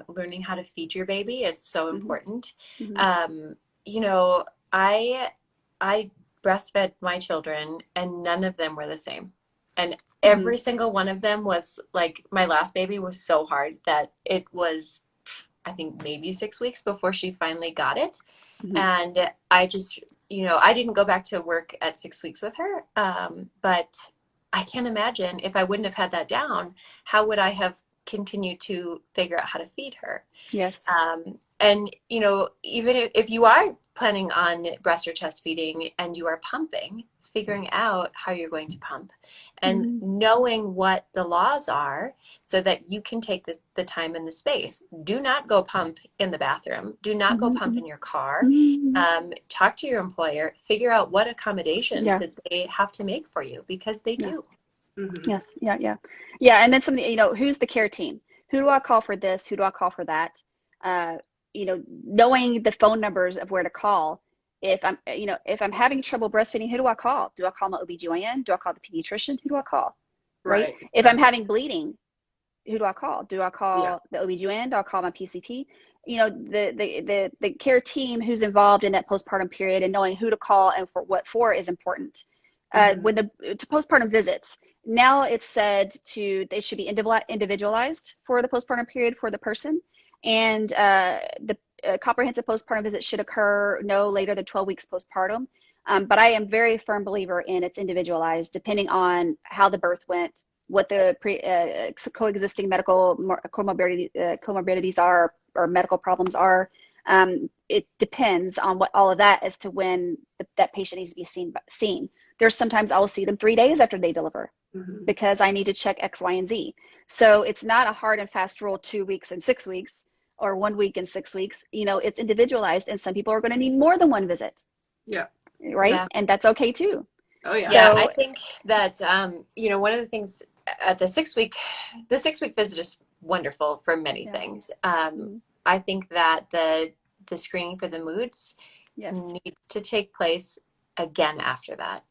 learning how to feed your baby is so important. You know, I breastfed my children, and none of them were the same. And every single one of them was like, my last baby was so hard that it was I think maybe 6 weeks before she finally got it. Mm-hmm. And I just, I didn't go back to work at 6 weeks with her. But I can't imagine if I wouldn't have had that down, how would I have continued to figure out how to feed her? Yes. And, even if you are planning on breast or chest feeding and you are pumping, figuring out how you're going to pump and knowing what the laws are so that you can take the time and the space. Do not go pump in the bathroom. Do not go pump in your car. Talk to your employer. Figure out what accommodations that they have to make for you, because they do. Yes. Yeah. And then something, who's the care team? Who do I call for this? Who do I call for that? Knowing the phone numbers of where to call. If I'm having trouble breastfeeding, who do I call? Do I call my OB/GYN? Do I call the pediatrician? Who do I call? Right. If I'm having bleeding, who do I call? Do I call the OB/GYN? Do I call my PCP? The care team who's involved in that postpartum period and knowing who to call and for what for is important. When to postpartum visits, now it's said they should be individualized for the postpartum period for the person. And the comprehensive postpartum visit should occur no later than 12 weeks postpartum. But I am very firm believer in it's individualized depending on how the birth went, what the coexisting medical comorbidities are or medical problems are. It depends on what all of that as to when that patient needs to be seen. There's sometimes I will see them 3 days after they deliver because I need to check X, Y, and Z. So it's not a hard and fast rule 2 weeks and 6 weeks or 1 week and 6 weeks. It's individualized, and some people are going to need more than one visit. Yeah. Right. Yeah. And that's okay too. Oh yeah. Yeah. I think that, one of the things at the 6 week visit is wonderful for many things. I think that the screening for the moods needs to take place again after that.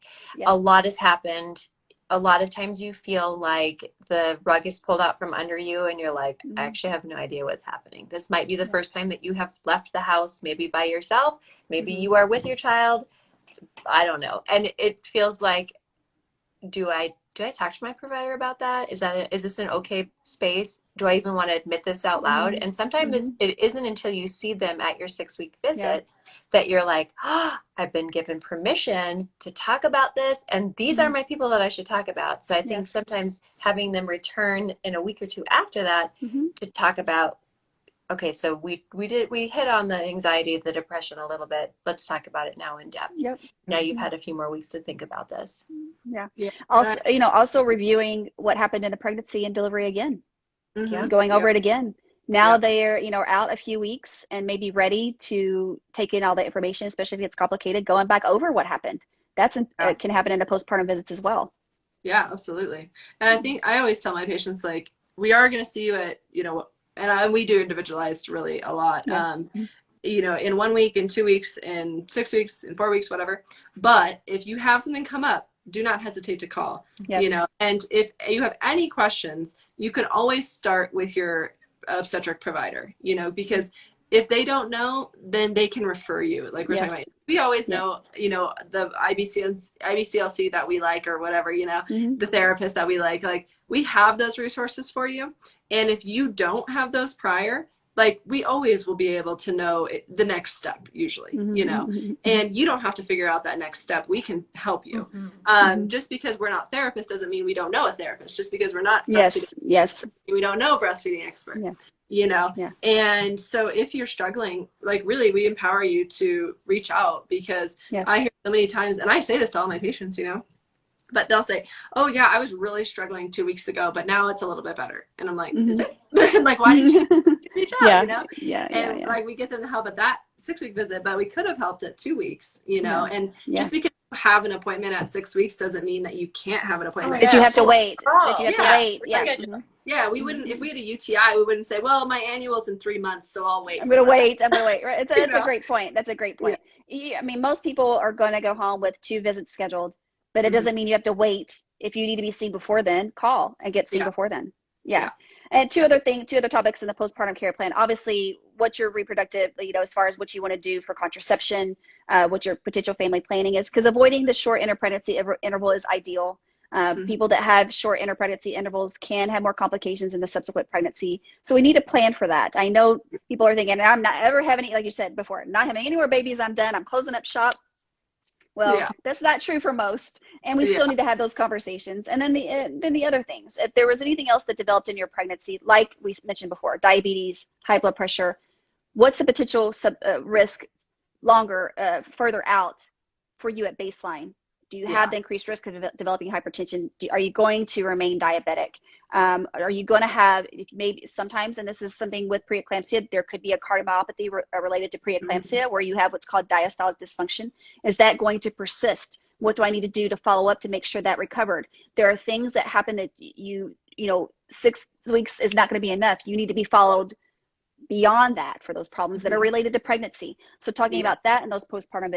A lot has happened. A lot of times you feel like the rug is pulled out from under you and you're like, I actually have no idea what's happening. This might be the first time that you have left the house, maybe by yourself, maybe you are with your child. I don't know. And it feels like, do I talk to my provider about that? Is this an okay space? Do I even want to admit this out loud? And sometimes it isn't until you see them at your 6 week visit that you're like, I've been given permission to talk about this, and these are my people that I should talk about. So I think sometimes having them return in a week or two after that to talk about, okay, so we hit on the anxiety, the depression a little bit. Let's talk about it now in depth. Now you've had a few more weeks to think about this. Also reviewing what happened in the pregnancy and delivery again. Going over it again. Now they're, out a few weeks and maybe ready to take in all the information, especially if it's complicated, going back over what happened. That's can happen in the postpartum visits as well. Yeah, absolutely. And I think I always tell my patients, like, we are going to see you at, and we do individualized really a lot, in 1 week, in 2 weeks, in 6 weeks, in 4 weeks, whatever. But if you have something come up, do not hesitate to call, and if you have any questions, you can always start with your obstetric provider, because if they don't know, then they can refer you. Like we're talking about, we always know, the IBCLC that we like or whatever, the therapist that we like we have those resources for you. And if you don't have those prior, we always will be able to know the next step usually, and you don't have to figure out that next step. We can help you. Just because we're not therapists doesn't mean we don't know a therapist. Just because we're not breastfeeding we don't know a breastfeeding expert, And so if you're struggling, really, we empower you to reach out, because I hear so many times, and I say this to all my patients, but they'll say, oh yeah, I was really struggling 2 weeks ago, but now it's a little bit better. And I'm like, is it? Why did you reach out? We get them the help at that 6 week visit, but we could have helped at 2 weeks, and just because you have an appointment at 6 weeks doesn't mean that you can't have an appointment. That you have to wait. We wouldn't, if we had a UTI, we wouldn't say, well, my annual's in 3 months, so I'll wait. I'm going to wait. Right. That's a great point. That's a great point. I mean, most people are going to go home with 2 visits scheduled, but it doesn't mean you have to wait. If you need to be seen before then, call and get seen before then. And two other topics in the postpartum care plan. Obviously, what's your reproductive, as far as what you want to do for contraception, what your potential family planning is, because avoiding the short interpregnancy interval is ideal. People that have short interpregnancy intervals can have more complications in the subsequent pregnancy. So we need to plan for that. I know people are thinking, I'm not ever having, like you said before, not having any more babies, I'm done, I'm closing up shop. Well, that's not true for most, and we still need to have those conversations. And then the other things, if there was anything else that developed in your pregnancy, like we mentioned before, diabetes, high blood pressure, what's the potential risk further out for you at baseline? Do you have the increased risk of developing hypertension? Are you going to remain diabetic? Are you going to have, maybe sometimes, and this is something with preeclampsia, there could be a cardiomyopathy related to preeclampsia where you have what's called diastolic dysfunction. Is that going to persist? What do I need to do to follow up to make sure that recovered? There are things that happen that you know, 6 weeks is not going to be enough. You need to be followed beyond that for those problems that are related to pregnancy. So talking about that and those postpartum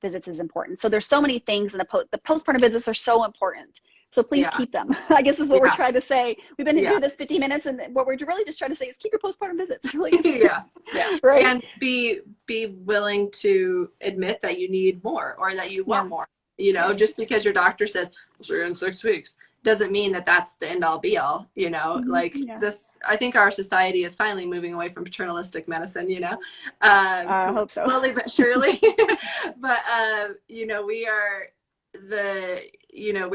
visits is important. So there's so many things, and the postpartum visits are so important. So please keep them. I guess is what we're trying to say. We've been doing this 15 minutes, and what we're really just trying to say is keep your postpartum visits. Really. Right. And be willing to admit that you need more or that you want more. You know, just because your doctor says, well, so you're in 6 weeks, doesn't mean that that's the end all be all, you know, like this, I think our society is finally moving away from paternalistic medicine, you know, I hope so. Slowly but surely. But, you know, we're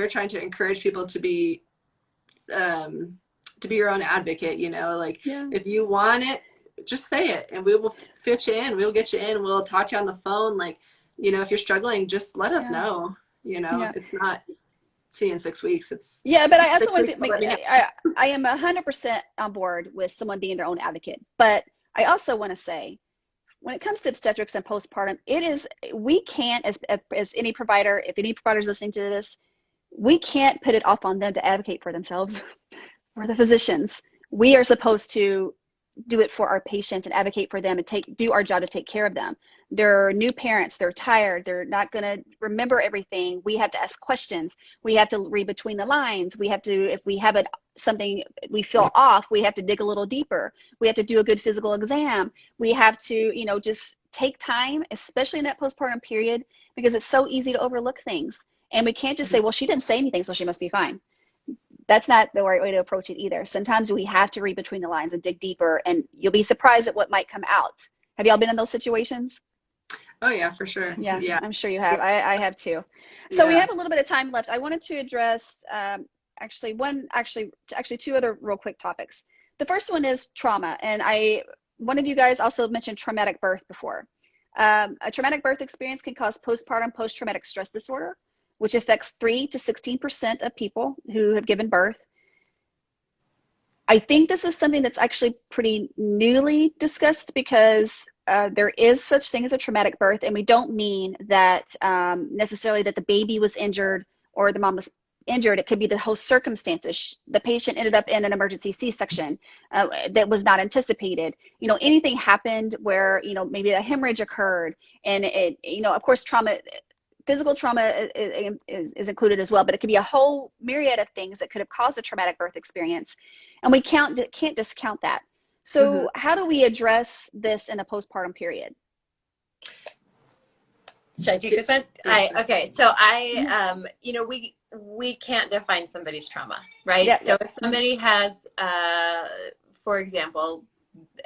trying to encourage people to be your own advocate, you know, like if you want it, just say it and we will fit you in, we'll get you in, we'll talk to you on the phone. Like, you know, if you're struggling, just let us know, you know, it's not, see you in 6 weeks. It's but I also want to make, I am 100% on board with someone being their own advocate, but I also want to say, when it comes to obstetrics and postpartum, we can't, as any provider, if any provider is listening to this, we can't put it off on them to advocate for themselves or the physicians. We are supposed to do it for our patients and advocate for them and do our job to take care of them. They're new parents, they're tired, they're not going to remember everything. We have to ask questions. We have to read between the lines. We have to, if we have something we feel off, we have to dig a little deeper. We have to do a good physical exam. We have to, you know, just take time, especially in that postpartum period, because it's so easy to overlook things. And we can't just say, well, she didn't say anything, so she must be fine. That's not the right way to approach it either. Sometimes we have to read between the lines and dig deeper, and you'll be surprised at what might come out. Have y'all been in those situations? Oh yeah, for sure. Yeah. I'm sure you have. I have too. So we have a little bit of time left. I wanted to address actually two other real quick topics. The first one is trauma, and one of you guys also mentioned traumatic birth before. A traumatic birth experience can cause postpartum post-traumatic stress disorder, which affects 3 to 16% of people who have given birth. I think this is something that's actually pretty newly discussed because there is such thing as a traumatic birth, and we don't mean that necessarily that the baby was injured or the mom was injured. It could be the whole circumstances. The patient ended up in an emergency C-section that was not anticipated. You know, anything happened where, you know, maybe a hemorrhage occurred, and it, you know, of course, physical trauma is included as well, but it could be a whole myriad of things that could have caused a traumatic birth experience, and we can't discount that. So how do we address this in a postpartum period? Should I take this one? Okay, so you know, we can't define somebody's trauma, right? So if somebody has, for example,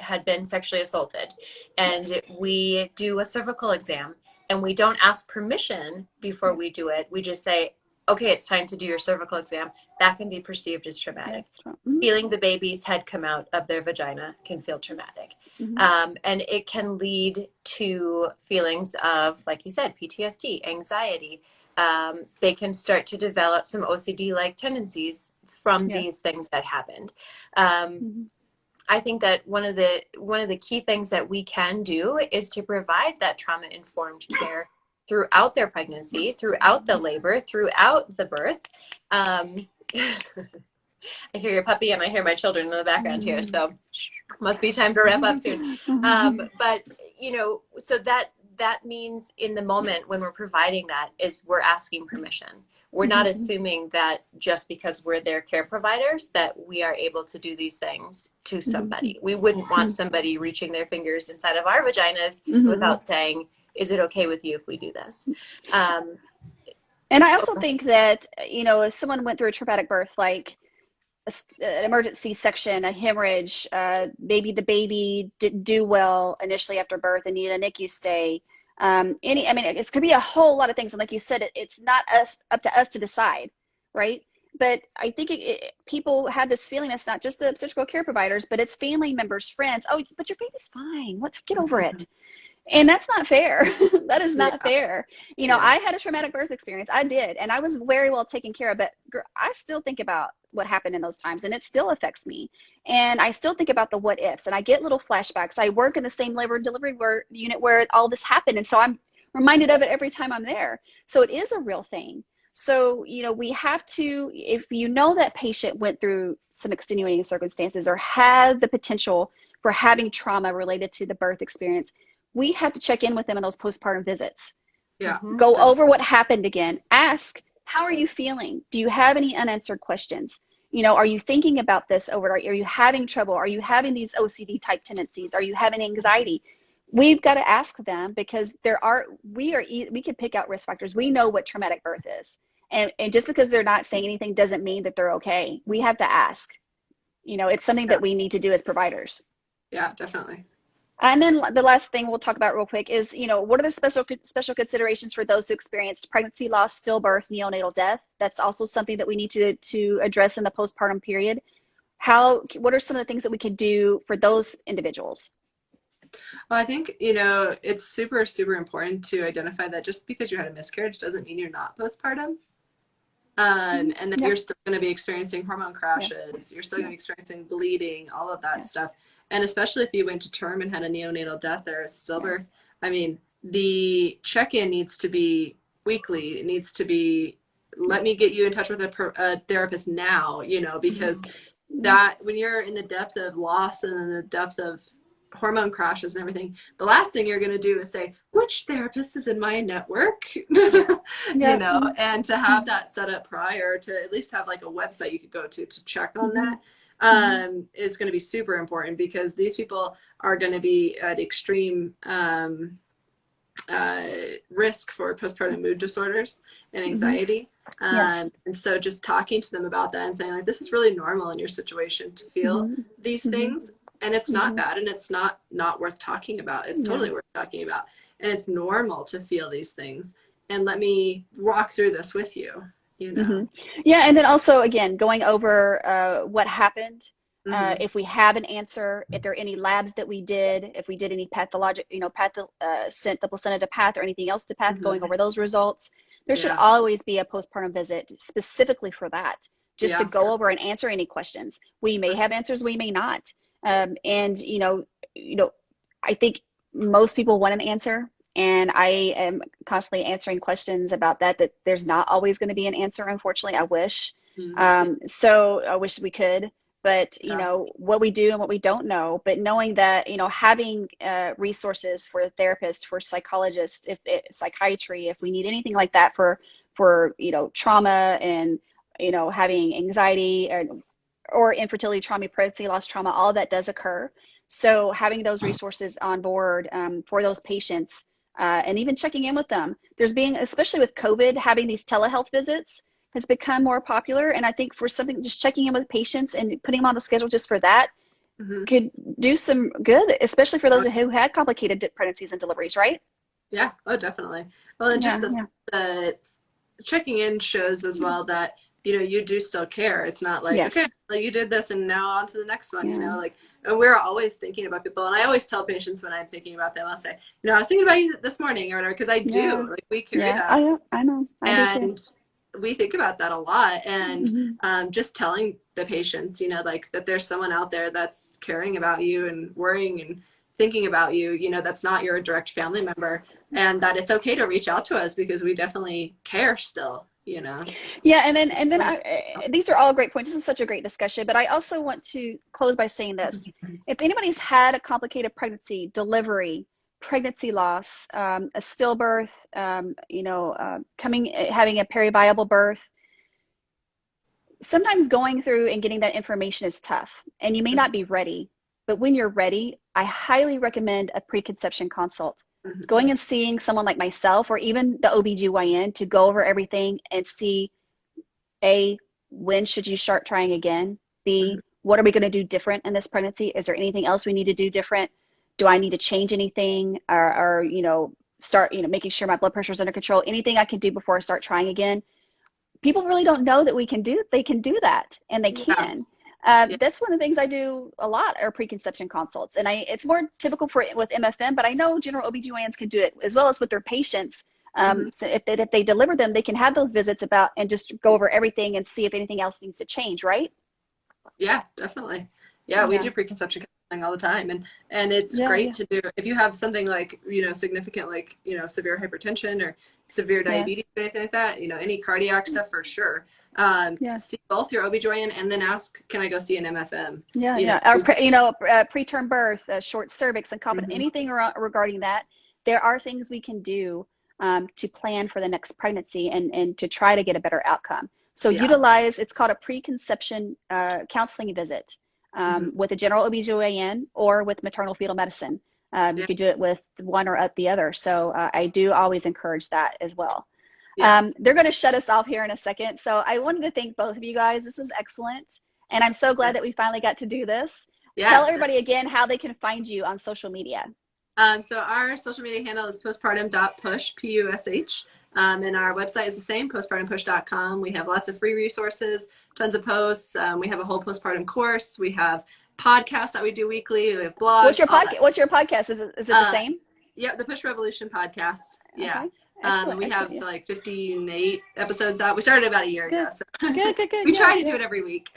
had been sexually assaulted, and we do a cervical exam, and we don't ask permission before we do it, we just say, okay, it's time to do your cervical exam, that can be perceived as traumatic. Feeling the baby's head come out of their vagina can feel traumatic. And it can lead to feelings of, like you said, PTSD, anxiety. They can start to develop some OCD-like tendencies from these things that happened. I think that one of the key things that we can do is to provide that trauma-informed care throughout their pregnancy, throughout the labor, throughout the birth. I hear your puppy and I hear my children in the background here, so must be time to wrap up soon. But, you know, so that means in the moment when we're providing that is we're asking permission. We're not assuming that just because we're their care providers that we are able to do these things to somebody. We wouldn't want somebody reaching their fingers inside of our vaginas without saying, is it okay with you if we do this? And And I also think that, you know, if someone went through a traumatic birth, like an emergency section, a hemorrhage, maybe the baby didn't do well initially after birth and needed a NICU stay. I mean, it could be a whole lot of things. And like you said, it's not up to us to decide, right? But I think people have this feeling, it's not just the obstetrical care providers, but it's family members, friends. Oh, but your baby's fine. Get over it. And that's not fair. That is not fair. You know, I had a traumatic birth experience. I did. And I was very well taken care of. But I still think about what happened in those times. And it still affects me. And I still think about the what ifs. And I get little flashbacks. I work in the same labor and delivery unit where all this happened. And so I'm reminded of it every time I'm there. So it is a real thing. So, you know, we have to, if you know that patient went through some extenuating circumstances or had the potential for having trauma related to the birth experience, we have to check in with them in those postpartum visits. Yeah. Go over what happened again. Ask, how are you feeling? Do you have any unanswered questions? You know, are you thinking about this over? Are you having trouble? Are you having these OCD type tendencies? Are you having anxiety? We've got to ask them because we can pick out risk factors. We know what traumatic birth is. And just because they're not saying anything doesn't mean that they're okay. We have to ask. You know, it's something that we need to do as providers. Yeah, definitely. And then the last thing we'll talk about real quick is, you know, what are the special considerations for those who experienced pregnancy loss, stillbirth, neonatal death? That's also something that we need to address in the postpartum period. What are some of the things that we could do for those individuals? Well, I think, you know, it's super, super important to identify that just because you had a miscarriage doesn't mean you're not postpartum. And then you're still going to be experiencing hormone crashes. You're still going to be experiencing bleeding, all of that stuff. And especially if you went to term and had a neonatal death or a stillbirth, I mean, the check-in needs to be weekly. It needs to be, let me get you in touch with a therapist now, you know, because that when you're in the depth of loss and in the depth of hormone crashes and everything, the last thing you're going to do is say, which therapist is in my network? You know, and to have that set up prior, to at least have like a website you could go to check on that. Is going to be super important because these people are going to be at extreme risk for postpartum mood disorders and anxiety. And so just talking to them about that and saying like, this is really normal in your situation to feel these things. And it's not bad and it's not worth talking about. It's totally worth talking about. And it's normal to feel these things. And let me walk through this with you. You know? Yeah, and then also again going over what happened, if we have an answer, if there are any labs that we did, if we did any pathologic, you know, sent the placenta to path or anything else to path, going over those results. There should always be a postpartum visit specifically for that, just to go over and answer any questions. We may have answers, we may not, and you know, I think most people want an answer. And I am constantly answering questions about that there's not always going to be an answer, unfortunately. I wish. So I wish we could, but you know, what we do and what we don't know, but knowing that, you know, having resources for a therapist, for psychologists, psychiatry, if we need anything like that for, you know, trauma and, you know, having anxiety or infertility trauma, pregnancy loss trauma, all of that does occur. So having those resources on board for those patients, and even checking in with them. Especially with COVID, having these telehealth visits has become more popular. And I think for something, just checking in with patients and putting them on the schedule just for that could do some good, especially for those who had complicated pregnancies and deliveries, right? Yeah, oh, definitely. Well, and just the checking in shows as well that, you know, you do still care. It's not like, okay, well, you did this and now on to the next one, you know, like, and we're always thinking about people. And I always tell patients when I'm thinking about them, I'll say, you know, I was thinking about you this morning or whatever, because I do, like we carry that. I know. And we think about that a lot. And just telling the patients, you know, like that there's someone out there that's caring about you and worrying and thinking about you, you know, that's not your direct family member, and that it's okay to reach out to us because we definitely care still. You know. Yeah, and then these are all great points. This is such a great discussion, but I also want to close by saying this: if anybody's had a complicated pregnancy, delivery, pregnancy loss, a stillbirth, you know, having a periviable birth, sometimes going through and getting that information is tough, and you may not be ready But when you're ready, I highly recommend a preconception consult. Going and seeing someone like myself or even the OBGYN to go over everything and see, A, when should you start trying again? B, what are we going to do different in this pregnancy? Is there anything else we need to do different? Do I need to change anything or start, making sure my blood pressure is under control? Anything I can do before I start trying again? People really don't know that they can do that, and they can. That's one of the things I do a lot are preconception consults. And it's more typical with MFM, but I know general OBGYNs can do it as well as with their patients. So if they deliver them, they can have those visits and just go over everything and see if anything else needs to change, right? Yeah, definitely. Yeah, we do preconception counseling all the time. And it's great to do if you have something like, significant, like, severe hypertension or severe diabetes or anything like that, any cardiac stuff for sure. See both your OBGYN and then ask, can I go see an MFM? Or, preterm birth, short cervix, incontinence, anything regarding that. There are things we can do to plan for the next pregnancy and to try to get a better outcome. So utilize, it's called a preconception counseling visit with a general OBGYN or with maternal fetal medicine. You could do it with one or the other. So I do always encourage that as well. They're going to shut us off here in a second. So I wanted to thank both of you guys. This was excellent. And I'm so glad that we finally got to do this. Yes. Tell everybody again how they can find you on social media. So our social media handle is postpartum.push, P-U-S-H. And our website is the same, postpartumpush.com. We have lots of free resources, tons of posts. We have a whole postpartum course. We have podcasts that we do weekly. We have blogs. What's your podcast? Is it the same? Yeah, the Push Revolution podcast. Yeah. Okay. We have like 58 episodes out. We started about a year ago. So good. We try to do it every week.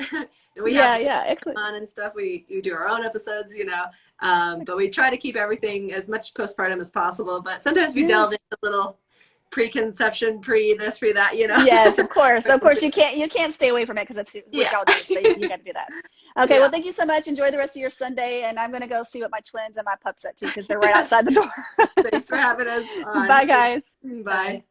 We have excellent fun and stuff. We do our own episodes, but we try to keep everything as much postpartum as possible. But sometimes we delve into little preconception, this, that, Yes, of course. Of course, you can't stay away from it because it's what y'all do. So you got to do that. Okay, well, thank you so much. Enjoy the rest of your Sunday, and I'm going to go see what my twins and my pup's at too because they're right outside the door. Thanks for having us on. Bye, guys. Bye.